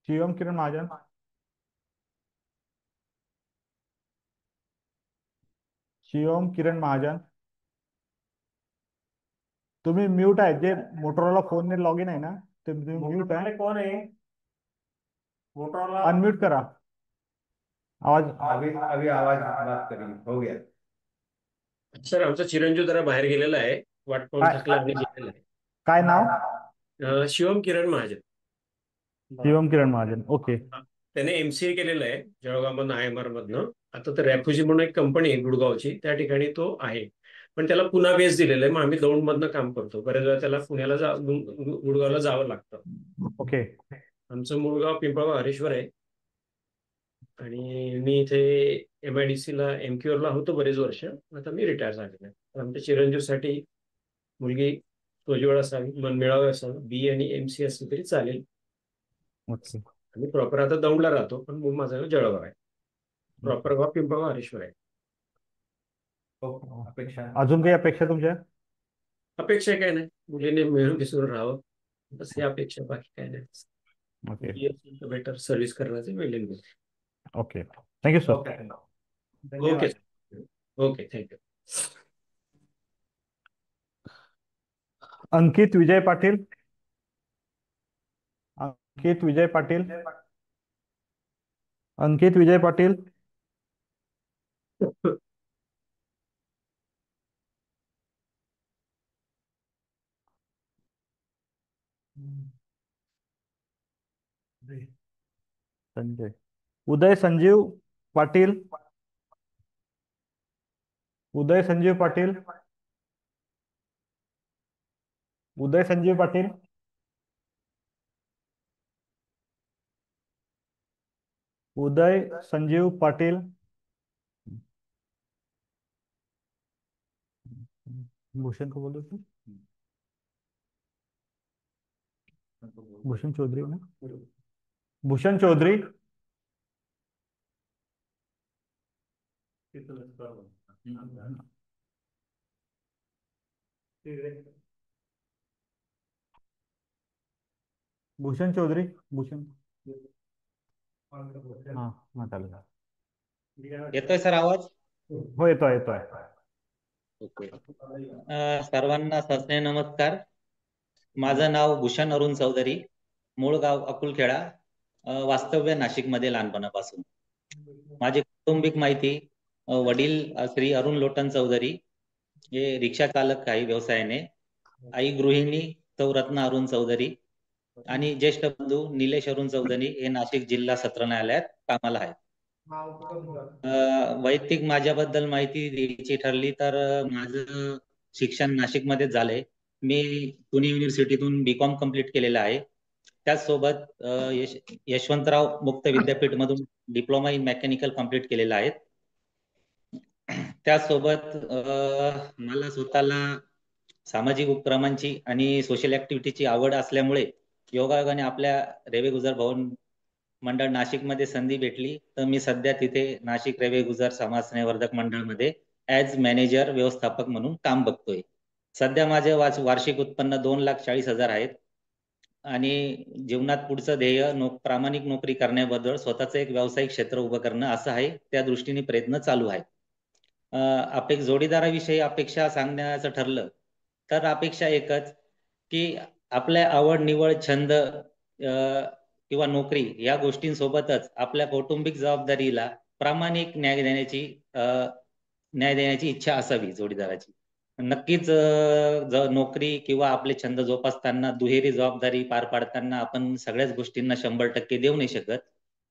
शिवम किरण महाजन. शिवम किरण महाजन. तुम्ही म्यूट आहे. जे मोटोरोला फोन ने लॉग इन आहे ना ते म्यूट आहे. कोण आहे मोटोरोला? अनम्यूट करा. आवाज अभी अभी आवाज बात करेंगे. हो गया. सर आमचा चिरंजीव जरा बाहेर गेलेला आहे, वाट पाहून काय थकला आणि गेलेला काय नाव? आहे. शिवम किरण महाजन. शिवम किरण महाजन. ओके. त्याने MCA केलेलं आहे जळगाव IMR मधनं. आता तर रॅफ्युजी म्हणून एक कंपनी आहे गुडगावची, त्या ठिकाणी तो आहे. पण त्याला पुन्हा बेस दिलेलं आहे. मग आम्ही दौंडमधनं काम करतो. बऱ्याच वेळा त्याला पुण्याला गुडगावला जावं लागतं. ओके. आमचं मूळ गाव पिंपळगाव हरेश्वर आहे. आणि मी इथे MIDC ला MQR ला होतो बरेच वर्ष. आता मी रिटायर झालेलो आहे. आमच्या चिरंजीवसाठी मुलगी सोज्वळ असावी, मनमिळावी असावी, BA आणि MC असली तरी चालेल. ओके. आणि प्रॉपर आता दौंडला राहतो, पण मूळ माझं गाव जळगाव आहे. प्रॉपर गाव पिंपळगाव हरेश्वर आहे. अपेक्षा अजून काही अपेक्षा तुमच्या? अपेक्षा काय नाही, मुलीने मिळून मिसळून राहावं बस ही अपेक्षा, बाकी काय नाही. ओके. बेटर सर्व्हिस करण्याचे वेळ. Okay. Thank you sir. Okay okay, thank you. Ankit Vijay Patil. Ankit Vijay Patil. Ankit Vijay Patil. Sanjay. Uday Sanjeev Patil. Uday Sanjeev Patil. Uday Sanjeev Patil. Uday Sanjeev Patil. Bhushan को बोलो तो, भूषण चौधरी ना, भूषण चौधरी. भूषण चौधरी. भूषण. हाँ चालेल. येतोय सर आवाज? हो येतोय येतोय. ओके. सर्वांना सस्ने नमस्कार. माझं नाव भूषण अरुण चौधरी, मूळ गाव अकुलखेडा, वास्तव्य नाशिकमध्ये लहानपणापासून. माझी कौटुंबिक माहिती, वडील श्री अरुण लोटन चौधरी हे रिक्षा चालक काही व्यवसायाने, आई गृहिणी सौरत्ना अरुण चौधरी आणि ज्येष्ठ बंधू निलेश अरुण चौधरी हे नाशिक जिल्हा सत्र न्यायालयात कामाला आहेत. वैयक्तिक माझ्याबद्दल माहिती द्यायची ठरली तर माझं शिक्षण नाशिकमध्येच झालंय. मी पुणे युनिव्हर्सिटीतून BCom कम्प्लीट केलेलं आहे. त्याचसोबत यशवंतराव मुक्त विद्यापीठ मधून डिप्लोमा इन मेकॅनिकल कम्प्लीट केलेला आहे. त्याचसोबत मला स्वतःला सामाजिक उपक्रमांची आणि सोशल ऍक्टिव्हिटीची आवड असल्यामुळे योगायोगाने आपल्या रेवे गुजर भवन मंडळ नाशिकमध्ये संधी भेटली, तर मी सध्या तिथे नाशिक रेवे गुजर समाज स्नेहवर्धक मंडळमध्ये ऍज मॅनेजर व्यवस्थापक म्हणून काम बघतोय. सध्या माझे वार्षिक उत्पन्न 2,40,000 आहेत आणि जीवनात पुढचं ध्येय प्रामाणिक नोकरी करण्याबद्दल स्वतःचं एक व्यावसायिक क्षेत्र उभं करणं असं आहे. त्या दृष्टीने प्रयत्न चालू आहे. जोडीदाराविषयी अपेक्षा सांगण्याचं ठरलं तर अपेक्षा एकच की आपल्या आवड निवड छंद किंवा नोकरी या गोष्टींसोबतच आपल्या कौटुंबिक जबाबदारीला प्रामाणिक न्याय देण्याची इच्छा असावी जोडीदाराची. नक्कीच नोकरी किंवा आपले छंद जोपासताना दुहेरी जबाबदारी पार पाडताना आपण सगळ्याच गोष्टींना 100% देऊ नाही शकत,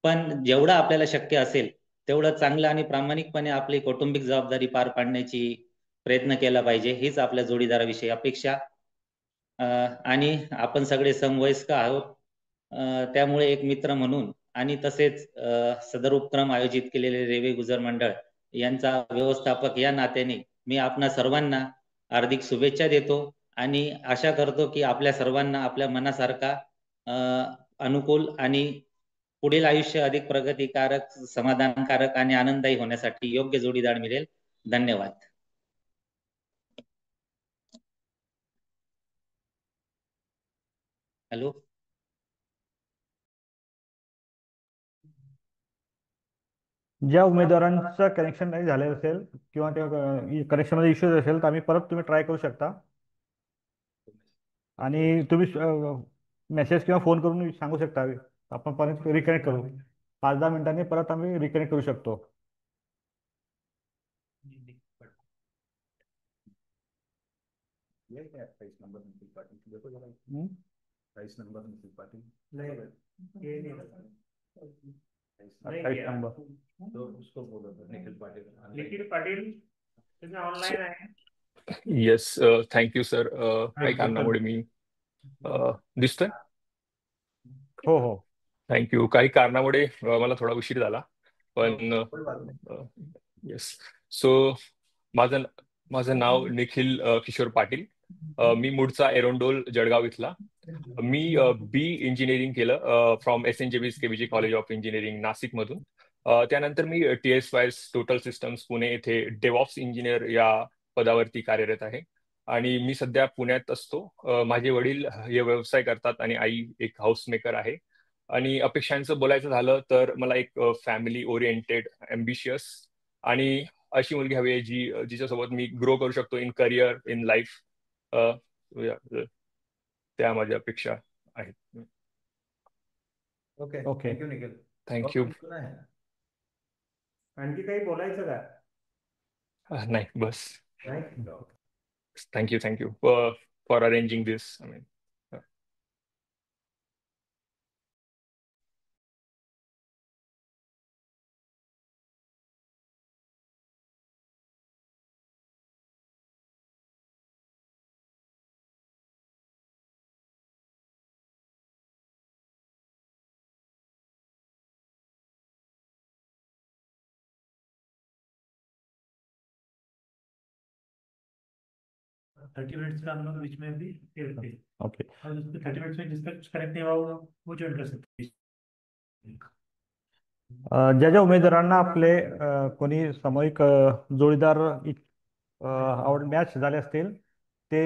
पण जेवढं आपल्याला शक्य असेल तेवढं चांगलं आणि प्रामाणिकपणे आपली कौटुंबिक जबाबदारी पार पाडण्याची प्रयत्न केला पाहिजे, हीच आपल्या जोडीदाराविषयी अपेक्षा. आणि आपण सगळे समवयस्क आहोत, त्यामुळे एक मित्र म्हणून आणि तसेच सदर उपक्रम आयोजित केलेले रेवे गुजर मंडळ यांचा व्यवस्थापक या नात्याने मी आपणा सर्वांना हार्दिक शुभेच्छा देतो आणि आशा करतो की आपल्या सर्वांना आपल्या मनासारखा अनुकूल आणि पुढील आयुष्य अधिक प्रगतिकारक, समाधानकारक आणि आनंददायी होण्यासाठी योग्य जोडीदार मिळेल. धन्यवाद. हॅलो. ज्या उमेदवारांचं कनेक्शन नाही झालेलं असेल किंवा त्या कनेक्शनमध्ये इश्यूज असेल तर आम्ही परत तुम्ही ट्राय करू शकता आणि तुम्ही मेसेज किंवा फोन करून सांगू शकता, आपण परत रिकनेक्ट करू. 5-10 मिनिटांनी परत आम्ही रिकनेक्ट करू शकतो. ये क्या 28 नंबर निखिल पाटिल देखो जरा, 28 नंबर निखिल पाटिल नहीं ये नहीं 28 नंबर तो उसको बोलो निखिल पाटिल. निखिल पाटील तुम्ही ऑनलाईन आहे. Yes thank you sir. काही कारणामुळे मी दिसतोय. हो हो थँक्यू. काही कारणामुळे मला थोडा उशीर झाला पण येस. सो माझं माझं नाव निखिल किशोर पाटील. मी मूळचा एरोंडोल जळगाव इथला. मी बी इंजिनिअरिंग केलं from SNJB KBG college of engineering Nashik मधून. त्यानंतर मी TSYS टोटल सिस्टम्स पुणे येथे डेव्हऑप्स इंजिनियर या पदावरती कार्यरत आहे आणि मी सध्या पुण्यात असतो. माझे वडील हे व्यवसाय करतात आणि आई एक हाऊस मेकर आहे. आणि अपेक्षांचं बोलायचं झालं तर मला एक फॅमिली ओरिएंटेड अम्बिशियस आणि अशी मुलगी हवी आहे जिच्यासोबत मी ग्रो करू शकतो इन करिअर इन लाईफ. त्या माझ्या अपेक्षा आहेत. Okay okay. Thank you Nikhil. Thank you. आणखी काही बोलायचं का? नाही बस. नाही. Thank you for arranging this. I mean thirty minutes का हम लोग बीच में भी ओके. और 30 मिनट्स में जिसका कुछ करेक्ट नहीं हुआ वो ज्वाइन कर सकते हैं. ज्या ज्या उमेदवारांना आपले कोणी सामूहिक जोडीदार आवड मॅच झाले असतील ते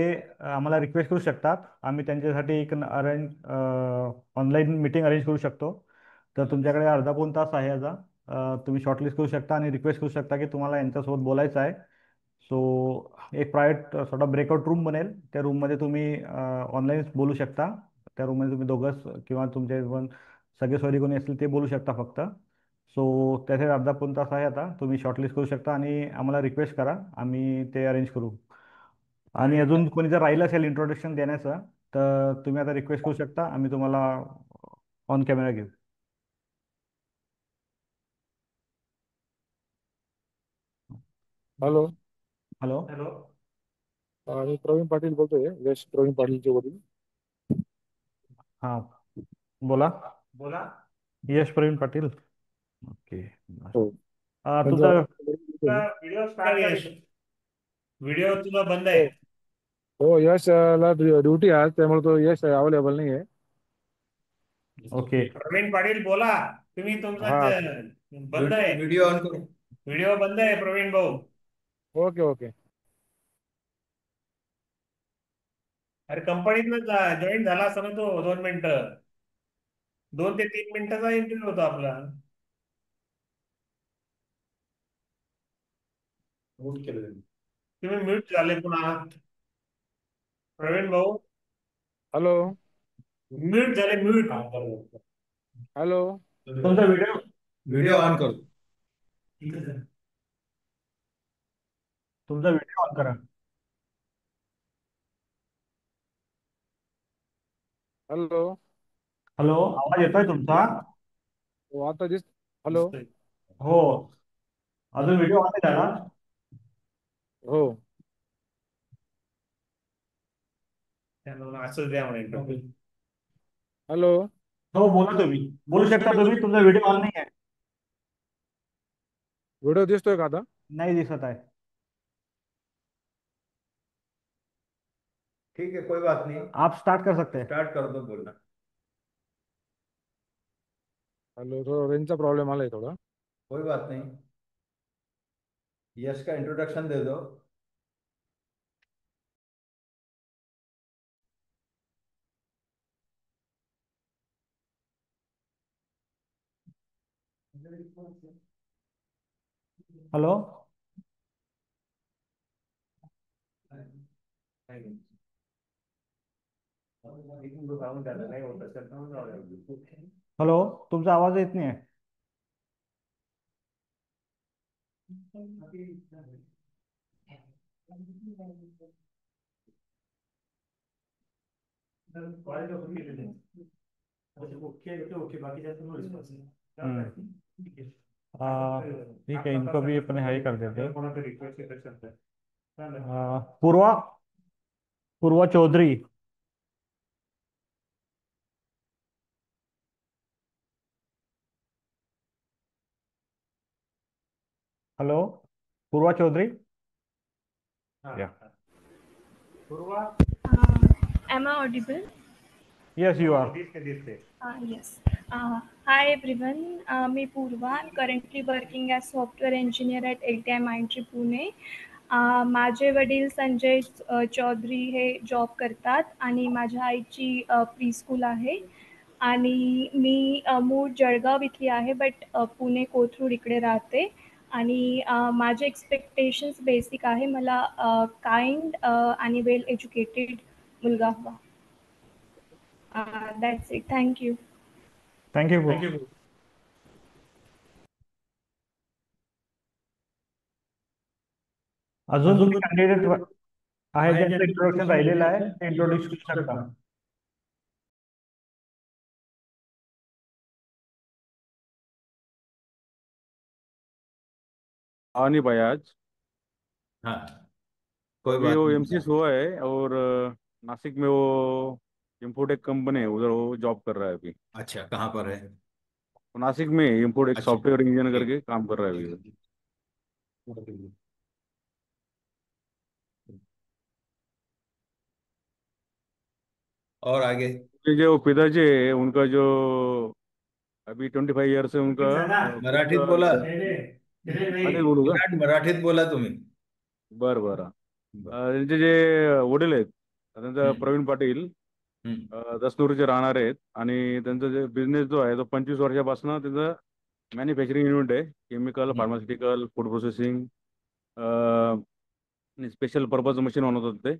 आम्हाला रिक्वेस्ट करू शकतात. आम्ही त्यांच्यासाठी एक ऑनलाईन मीटिंग अरेंज करू शकतो. तर तुमच्याकडे अर्धा पाऊण तास आहे याचा. तुम्ही शॉर्टलिस्ट करू शकता आणि रिक्वेस्ट करू शकता की तुम्हाला यांच्यासोबत बोलायचं आहे. सो एक private sort of breakout room बनेल. त्या रूममध्ये तुम्ही ऑनलाईन बोलू शकता. त्या रूममध्ये तुम्ही दोघंच किंवा तुमचे पण सगळे सोयरी कोणी असतील ते बोलू शकता फक्त. सो त्याचे अर्धा पाऊण तास आहे आता. तुम्ही शॉर्टलिस्ट करू शकता आणि आम्हाला रिक्वेस्ट करा. आम्ही ते अरेंज करू. आणि अजून कोणी जर राहिलं असेल इंट्रोडक्शन देण्याचं तर तुम्ही आता रिक्वेस्ट करू शकता. आम्ही तुम्हाला ऑन कॅमेरा घेऊ. Hello hello. हॅलो. मी प्रवीण पाटील बोलतोय. यश प्रवीण पाटीलचे वडील. हां बोला. बोला. यश प्रवीण पाटील. ओके. हो. तुमचा व्हिडिओ स्टार्ट कर. व्हिडिओ तुला बंद आहे. हो यशला ड्युटी आहे त्यामुळे तो यश अवेलेबल नाही आहे. ओके. प्रवीण पाटील बोला. तुम्ही हा. तुमचं बंद आहे. व्हिडिओ ऑन करू. व्हिडिओ बंद आहे प्रवीण भाऊ. Okay okay. अरे कंपनीतनं जॉईन झाला असता ना तो 2 मिनिटं. 2 ते 3 मिनिटाचा इंटरव्ह्यू होता आपला. म्यूट केलं. तुम्ही म्यूट झाले पुन्हा. प्रवीण भाऊ हॅलो म्यूट झाले. म्यूट. हॅलो. तुमचा व्हिडिओ ऑन करू. तुमचा व्हिडिओ ऑन करा. हॅलो. हॅलो आवाज येतोय तुमचा. हो आता हॅलो. हो अजून व्हिडिओ ऑन नाही झाला. हो. असंच द्या म्हणे इंटरव्ह्यू. हॅलो. हो बोला. तुम्ही बोलू शकता. तुम्ही तुमचा व्हिडिओ ऑन नाही आहे. व्हिडिओ दिसतोय का आता. नाही दिसत आहे. ठीक है कोई बात नहीं. आप स्टार्ट कर सकते हैं. स्टार्ट कर दो बोलना. हॅलो. थोडा रेंजचा प्रॉब्लेम आलाय थोडा. कोई बात नहीं. यश का इंट्रोडक्शन दे दो. हॅलो. हॅलो तुमचा आवाज येत नाही आहे. ओके बाकी रिस्पॉन्स ठीक है, इनको भी अपने हाई कर देते हैं। पूर्वा पूर्वा चौधरी। हेलो पूर्वा चौधरी। या Purva, Am I audible? Yes you are. Yes. Hi everyone. मी Purva. I'm currently working as software engineer at LTI Mindtree Pune. माझे वडील संजय चौधरी हे जॉब करतात आणि माझ्या आईची प्री स्कूल आहे आणि मी मूळ जळगाव इथली आहे बट पुणे कोथरूड इकडे राहते आणि माझे एक्सपेक्टेशन्स बेसिक आहे. मला काइंड आणि वेल एज्युकेटेड मुलगा हवा. That's it. Thank you. Thank you. अजून तुम्ही कॅन्डिडेट आहे ज्यांचं इंट्रोडक्शन राहिलेलं आहे ते इंट्रोड्यूस करू शकता. आ नहीं पाया आज। हाँ कोई अभी बात वो नहीं। एमसीएस हुआ है और नासिक में वो इम्पोर्ट कंपनी है, उधर वो जॉब कर रहा है अभी। अच्छा कहाँ पर है? वो नासिक में इम्पोर्ट एक अच्छा, सॉफ्टवेयर इंजीनियर ठीक। करके काम कर रहा है अभी। और आगे? ये जो पिताजी है उनका जो अभी 25 ईयर से उनका मराठीत बोला. आणि बोलू का? मराठीत बोला तुम्ही. बरं बरं. त्यांचे जे वडील आहेत त्यांचा प्रवीण पाटील दसनूरचे राहणार आहेत आणि त्यांचा जे बिझनेस जो आहे तो 25 वर्षापासून त्यांचं मॅन्युफॅक्चरिंग युनिट आहे. Chemical, pharmaceutical, food processing, special purpose machine बनवतात ते.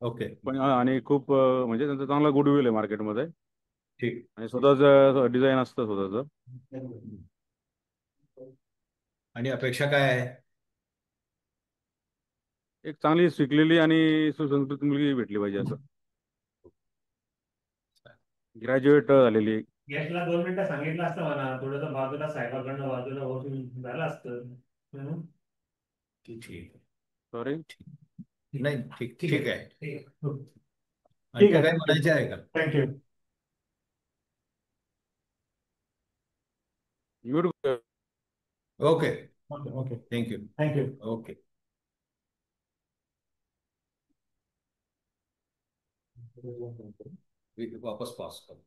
ओके. पण आणि खूप म्हणजे त्यांचा चांगला गुडविल आहे मार्केटमध्ये. ठीक. आणि स्वतःच डिझाईन असतं स्वतःचं. आणि अपेक्षा काय आहे? एक चांगली शिकलेली आणि सुसंस्कृत मुलगी भेटली पाहिजे असं. ग्रॅज्युएट झालेली. यशला 2 मिनिटं सांगितलं असतं म्हणा, थोडंसं बाजूला साहेबाकडनं बाजूला होऊन झालं असतं. ठीक. सॉरी. नाही ठीक आहे. ठीक आणखी आहे. काय म्हणायचे आहे का? Thank you. Okay okay thank you. Thank you. Okay. वापस पास करो.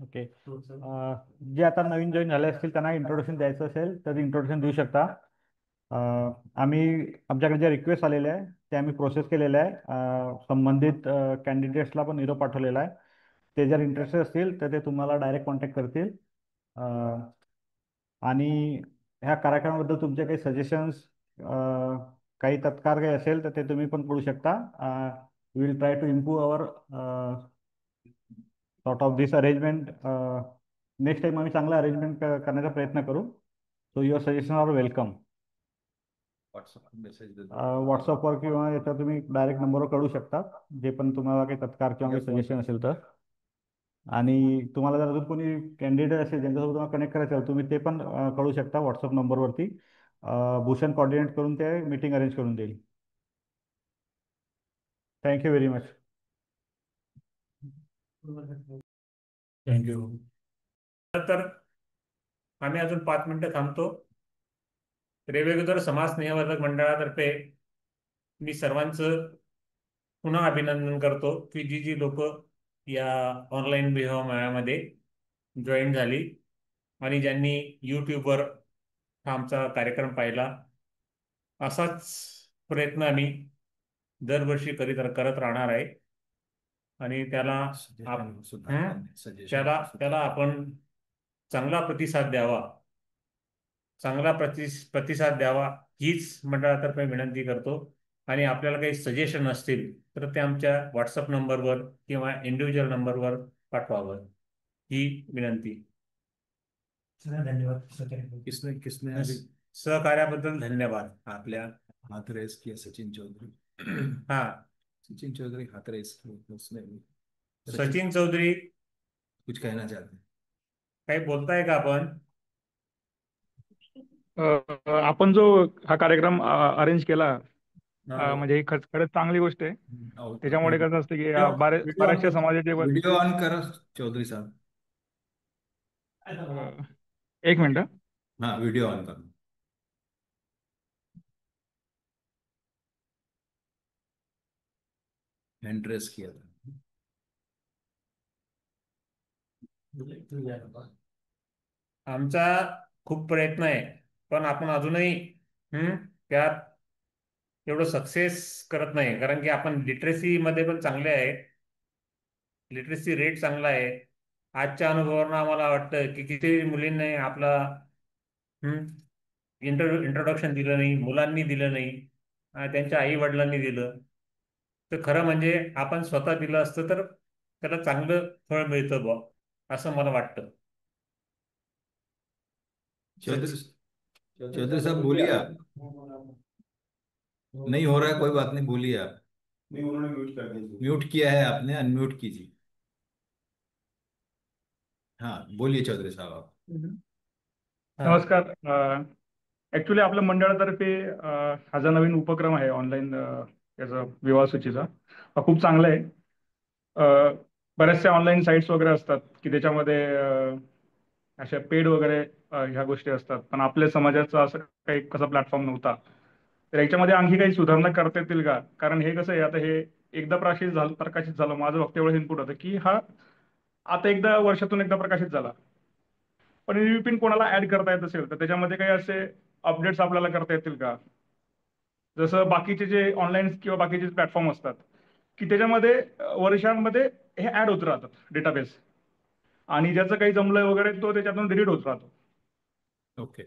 ओके. जे आता नवीन जॉईन झाले असतील त्यांना इंट्रोडक्शन द्यायचं असेल तर इंट्रोडक्शन देऊ शकता. आम्ही आमच्याकडे ज्या रिक्वेस्ट आलेल्या आहे त्या आम्ही प्रोसेस केलेल्या आहे. संबंधित कॅन्डिडेट्सला पण निरोप पाठवलेला आहे. ते जर इंटरेस्टेड असतील तर ते तुम्हाला डायरेक्ट कॉन्टॅक्ट करतील. आणि ह्या कार्यक्रमाबद्दल तुमचे काही सजेशन्स काही तत्कार काही असेल तर ते तुम्ही पण करू शकता. Will try to improve our sort of this arrangement. Next time आम्ही चांगला अरेंजमेंट करण्याचा प्रयत्न करू. So your suggestion are welcome. व्हॉट्सअपवर किंवा याच्यावर तुम्ही डायरेक्ट नंबरवर कळू शकता जे पण तुम्हाला काही तत्कार किंवा काही सजेशन असेल तर. आणि तुम्हाला जर अजून कोणी कॅन्डिडेट असेल ज्यांच्यासोबत तुम्हाला कनेक्ट करायचं असेल तुम्ही ते पण कळू शकता व्हॉट्सअप नंबरवरती. भूषण कोऑर्डिनेट करून ते मीटिंग अरेंज करून देईल. Thank you very much. थँक्यू. तर आम्ही अजून 5 मिनिटं थांबतो. रेवेगुदर समाज स्नेहवर्धक मंडळातर्फे मी सर्वांचं पुन्हा अभिनंदन करतो की जी लोक या ऑनलाईन मेळाव्यामध्ये जॉईन झाली आणि ज्यांनी यूट्यूबवर हा आमचा कार्यक्रम पाहिला. असाच प्रयत्न आम्ही दरवर्षी करत राहणार आहे आणि त्याला आपण चांगला प्रतिसाद द्यावा. प्रतिसाद द्यावा हीच मंडळातर्फे विनंती करतो. आणि आपल्याला काही सजेशन असतील तर ते आमच्या व्हॉट्सअप नंबरवर किंवा इंडिव्हिज्युअल नंबरवर पाठवावं ही विनंती. धन्यवाद सहकार्याबद्दल. किसने किसने अभी सहकार्याबद्दल धन्यवाद. आपल्या हाथ रेस किया सचिन चौधरी. हा सचिन चौधरी हाथ रेस किया उसने. सचिन चौधरी कुछ कहना चाहते हैं? काही बोलताय का आपण? आपण जो हा कार्यक्रम अरेंज केला हा. म्हणजे ही खरंच चांगली गोष्ट आहे. त्याच्यामुळे कसं असतं की बऱ्याचशा समाजाचे वीडियो ऑन करो चौधरी साहब. एक मिनिट. हाँ वीडियो ऑन करो. हैंड रेस किया था. आमचा खूप प्रयत्न आहे, पण आपण अजूनही त्यात एवढं सक्सेस करत नाही, कारण की आपण लिटरेसी मध्ये पण चांगले आहे. लिटरेसी रेट चांगला आहे. आजच्या अनुभवावरून आम्हाला वाटतं की किती मुलींनी आपला इंट्रोडक्शन दिलं नाही, मुलांनी दिलं नाही, त्यांच्या आई वडिलांनी दिलं. तर खरं म्हणजे आपण स्वतः दिलं असतं तर त्याला चांगलं फळ मिळतं बा, असं मला वाटतं. चौधरी साहब बोलिए आप. नहीं हो रहा है, कोई बात नहीं, बोलिए आप. नहीं, उन्होंने म्यूट कर दिया. म्यूट किया है आपने, अनम्यूट कीजिए. हाँ बोलिए चौधरी साहब आप. नमस्कार. ऍक्च्युली आपल्या मंडळातर्फे हा जो नवीन उपक्रम आहे ऑनलाईन याचा विवाह सूचीचा, हा खूप चांगला आहे. बऱ्याचशा ऑनलाईन साईट्स वगैरे असतात की त्याच्यामध्ये अशा पेड वगैरे ह्या गोष्टी असतात, पण आपल्या समाजाचा असं काही कसा प्लॅटफॉर्म नव्हता. तर याच्यामध्ये आणखी काही सुधारणा करता येतील का? कारण हे कसं आहे, आता हे एकदा प्रकाशित झालं, माझं फक्त एवढं इनपुट होतं की हा आता एकदा वर्षातून एकदा प्रकाशित झाला, पण रिपिन कोणाला ऍड करता येत असेल तर त्याच्यामध्ये काही असे अपडेट्स आपल्याला करता येतील का? जसं बाकीचे जे ऑनलाईन किंवा बाकीचे प्लॅटफॉर्म असतात की त्याच्यामध्ये वर्षांमध्ये हे ऍड होत राहतात डेटाबेस, आणि ज्याचं काही जमलंय वगैरे तो त्याच्यातून डिलीट होत राहतो. ओके.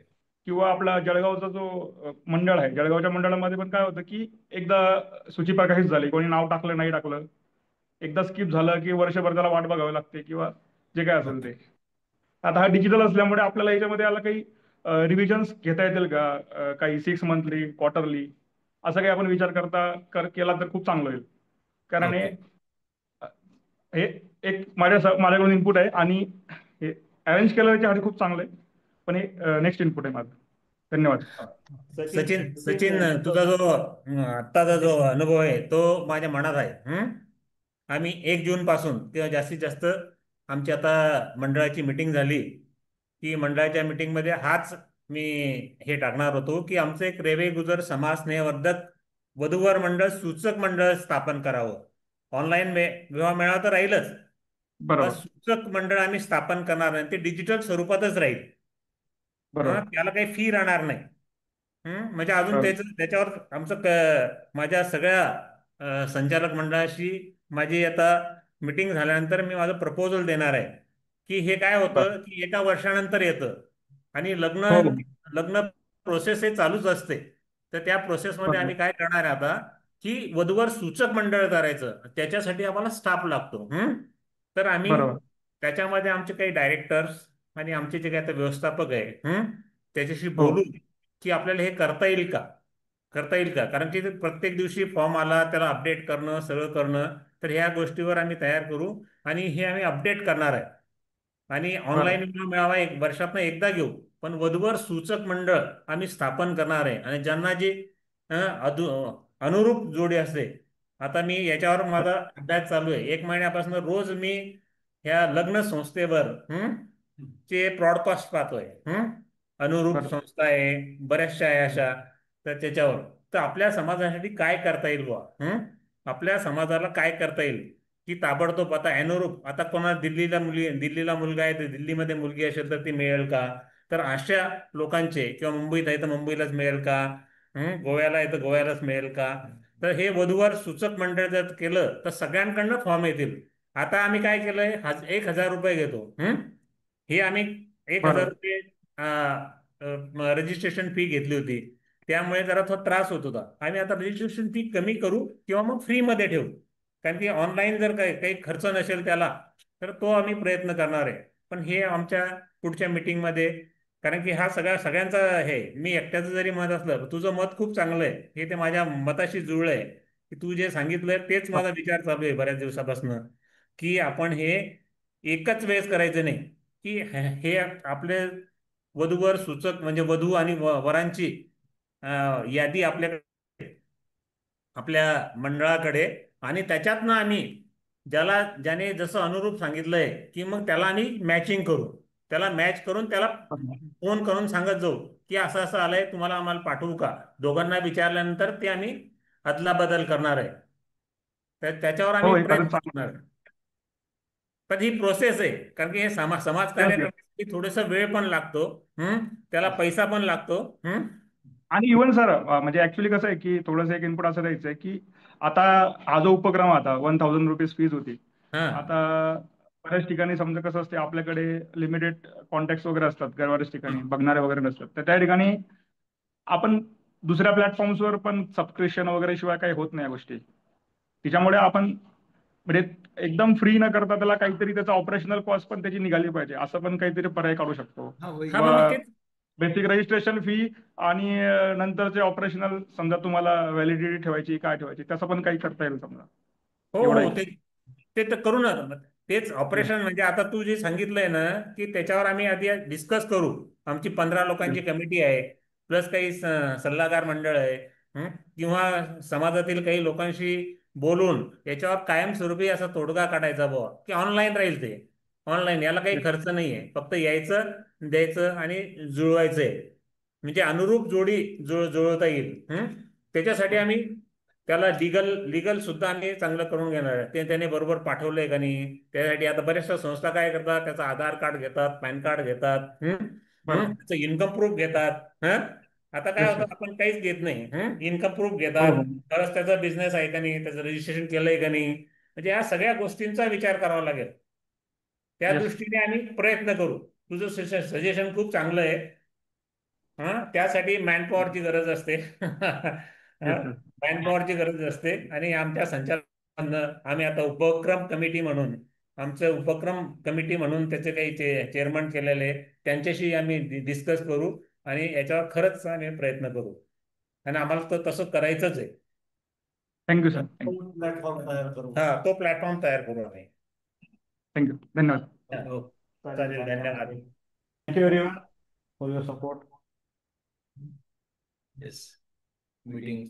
किंवा आपला जळगावचा जो मंडळ आहे, जळगावच्या मंडळामध्ये पण काय होतं की एकदा सूची प्रकाशित झाली, कोणी नाव टाकलं नाही टाकलं, एकदा स्किप झालं की वर्षभर त्याला वाट बघावी लागते किंवा जे काय असेल ते. आता हा डिजिटल असल्यामुळे आपल्याला याच्यामध्ये आला काही रिव्हिजन्स घेता येतील का? काही 6 मंथली, क्वार्टरली, असं काही आपण विचार केला तर खूप चांगलं होईल. कारण हे एक माझ्याकडून इनपुट आहे आणि हे अरेंज केलं त्याच्यासाठी खूप चांगलं आहे, पण हे नेक्स्ट इनपुट आहे माझं. धन्यवाद. सचिन तुझा जो आत्ताचा जो अनुभव आहे तो माझ्या मनात आहे. आम्ही 1 जून पासून किंवा जास्तीत जास्त आमची आता मंडळाची मीटिंग झाली की मंडळाच्या मीटिंगमध्ये हाच मी हे टाकणार होतो की आमचं एक रेवे गुजर समाज स्नेहवर्धक वधूवर मंडळ सूचक मंडळ स्थापन करावं. ऑनलाईन विवाह मेळावा तर राहीलच, सूचक मंडळ आम्ही स्थापन करणार नाही, ते डिजिटल स्वरूपातच राहील. त्याला काही फी राहणार नाही. म्हणजे अजून त्याच्यावर माझ्या सगळ्या संचालक मंडळाशी माझी आता मीटिंग झाल्यानंतर मी माझं प्रपोजल देणार आहे की हे काय होतं की एका वर्षानंतर येतं आणि लग्न प्रोसेस हे चालूच असते. तर त्या प्रोसेसमध्ये आम्ही काय करणार आहे आता की वधूवर सूचक मंडळ करायचं, त्याच्यासाठी आम्हाला स्टाफ लागतो. तर आम्ही त्याच्यामध्ये आमचे काही डायरेक्टर्स आणि आमचे जे काही आता व्यवस्थापक आहे त्याच्याशी बोलू की आपल्याला हे करता येईल का, कारण की प्रत्येक दिवशी फॉर्म आला त्याला अपडेट करणं, सगळं करणं, तर ह्या गोष्टीवर आम्ही तयार करू आणि हे आम्ही अपडेट करणार आहे. आणि ऑनलाईन मेळावा 1 वर्षातनं एकदा घेऊ, पण वधूवर सूचक मंडळ आम्ही स्थापन करणार आहे. आणि ज्यांना जे अनुरूप जोडी असते, आता मी याच्यावर माझा अभ्यास चालू आहे. 1 महिन्यापासून रोज मी ह्या लग्न संस्थेवर चे ब्रॉडकास्ट पाहतोय. अनुरूप संस्था आहे, बऱ्याचशा आहे अशा. तर त्याच्यावर तर आपल्या समाजासाठी काय करता येईल बुवा, आपल्या समाजाला काय करता येईल की ताबडतोब आता अनुरूप, आता कोणा दिल्लीला मुलगा आहे तर दिल्लीमध्ये मुलगी असेल तर ती मिळेल का, तर अशा लोकांचे, किंवा मुंबईत आहे तर मुंबईलाच मिळेल का, गोव्याला आहे तर गोव्यालाच मिळेल का. तर हे वधूवर सूचक मंडळ जर केलं तर सगळ्यांकडनं फॉर्म येतील. आता आम्ही काय केलंय, 1,000 रुपये घेतो. हे आम्ही 1,000 रुपये रजिस्ट्रेशन फी घेतली होती, त्यामुळे जरा थोडा त्रास होत होता. आम्ही आता रजिस्ट्रेशन फी कमी करू किंवा मग फ्रीमध्ये ठेवू, कारण की ऑनलाईन जर काही खर्च नसेल त्याला तर तो आम्ही प्रयत्न करणार आहे. पण हे आमच्या पुढच्या मीटिंगमध्ये, कारण की हा सगळ्यांचा आहे, मी एकट्याचं जरी मत असलं, तुझं मत खूप चांगलं आहे, हे ते माझ्या मताशी जुळलं आहे, की तू जे सांगितलंय तेच माझा विचार चालू आहे बऱ्याच दिवसापासून, की आपण हे एकच वेळेस करायचं नाही, की हे आपले वधूवर सूचक म्हणजे वधू आणि वरांची यादी आपल्या मंडळाकडे, आणि त्याच्यातनं आम्ही ज्याने जसं अनुरूप सांगितलंय की मग त्याला आम्ही मॅचिंग करू, त्याला मॅच करून त्याला फोन करून सांगत जाऊ की असं असं आलंय, तुम्हाला आम्हाला पाठवू का. दोघांना विचारल्यानंतर ते आम्ही अदलाबदल करणार आहे, तर त्याच्यावर हो, आम्ही हे खरंच प्रयत्न करणार आहे. पण ही प्रोसेस आहे, कारण की हे समाजकार्य चांगलं. करण्यासाठी थोडासा वेळ पण लागतो, त्याला पैसा पण लागतो. आणि इव्हन सर म्हणजे ऍक्च्युली कसं आहे की थोडंसं एक इनपुट असं द्यायचं आहे की आता हा जो उपक्रम आता 1000 रुपीज फीज होती, आता बऱ्याच ठिकाणी समजा कसं असते, आपल्याकडे लिमिटेड कॉन्टॅक्ट वगैरे असतात, बऱ्याच ठिकाणी बघणारे वगैरे नसतात, तर त्या ठिकाणी आपण दुसऱ्या प्लॅटफॉर्म्सवर पण सबस्क्रिप्शन वगैरे शिवाय काही होत नाही या गोष्टी. त्याच्यामुळे आपण म्हणजे एकदम फ्री न करता त्याला काहीतरी त्याचा ऑपरेशनल कॉस्ट पण त्याची निघाली पाहिजे, असं पण काहीतरी पर्याय काढू शकतो. बेसिक रजिस्ट्रेशन फी आणि नंतरचे ऑपरेशनल, समजा तुम्हाला व्हॅलिडिटी ठेवायची काय ठेवायची, तसं पण काही करता येईल समजा. हो एवढं हो, आहे. ते तर करू ना. तेच ऑपरेशन म्हणजे आता तू जे सांगितलंय ना, की त्याच्यावर आम्ही आधी डिस्कस करू. आमची 15 लोकांची कमिटी आहे, प्लस काही सल्लागार मंडळ आहे, किंवा समाजातील काही लोकांशी बोलून याच्यावर कायमस्वरूपी असा तोडगा काढायचा बुवा, की ऑनलाईन राहील ते. ऑनलाईन, याला काही खर्च नाहीये, फक्त यायचं, द्यायचं आणि जुळवायचंय, म्हणजे अनुरूप जोडी जुळवता येईल. त्याच्यासाठी आम्ही त्याला लीगल सुद्धा आम्ही चांगलं करून घेणार आहे. त्याने बरोबर पाठवलंय का नाही, त्यासाठी आता बऱ्याचशा संस्था काय करतात, त्याचं आधार कार्ड घेतात, पॅन कार्ड घेतात, त्याचं इन्कम प्रूफ घेतात. आता काय होतं, आपण काहीच घेत नाही, इन्कम प्रूफ घेतात, तरच त्याचा बिझनेस आहे का नाही, त्याचं रजिस्ट्रेशन केलंय का नाही, म्हणजे या सगळ्या गोष्टींचा विचार करावा लागेल. त्या दृष्टीने आम्ही प्रयत्न करू. तुझं सजेशन खूप चांगलं आहे. त्यासाठी मॅनपॉवरची गरज असते. मॅनपॉवरची गरज असते, आणि आमच्या संचालकांना आम्ही आता उपक्रम कमिटी म्हणून, आमचं उपक्रम कमिटी म्हणून त्याचे काही चेअरमन केलेले, त्यांच्याशी आम्ही डिस्कस करू आणि याच्यावर खरंच आम्ही प्रयत्न करू, आणि आम्हाला तर तसं करायचंच आहे. Thank you sir. प्लॅटफॉर्म तयार करू. हा, तो प्लॅटफॉर्म तयार करू आम्ही. थँक्यू, धन्यवाद. चालेल, धन्यवाद. Thank you everyone for your support. Yes, meeting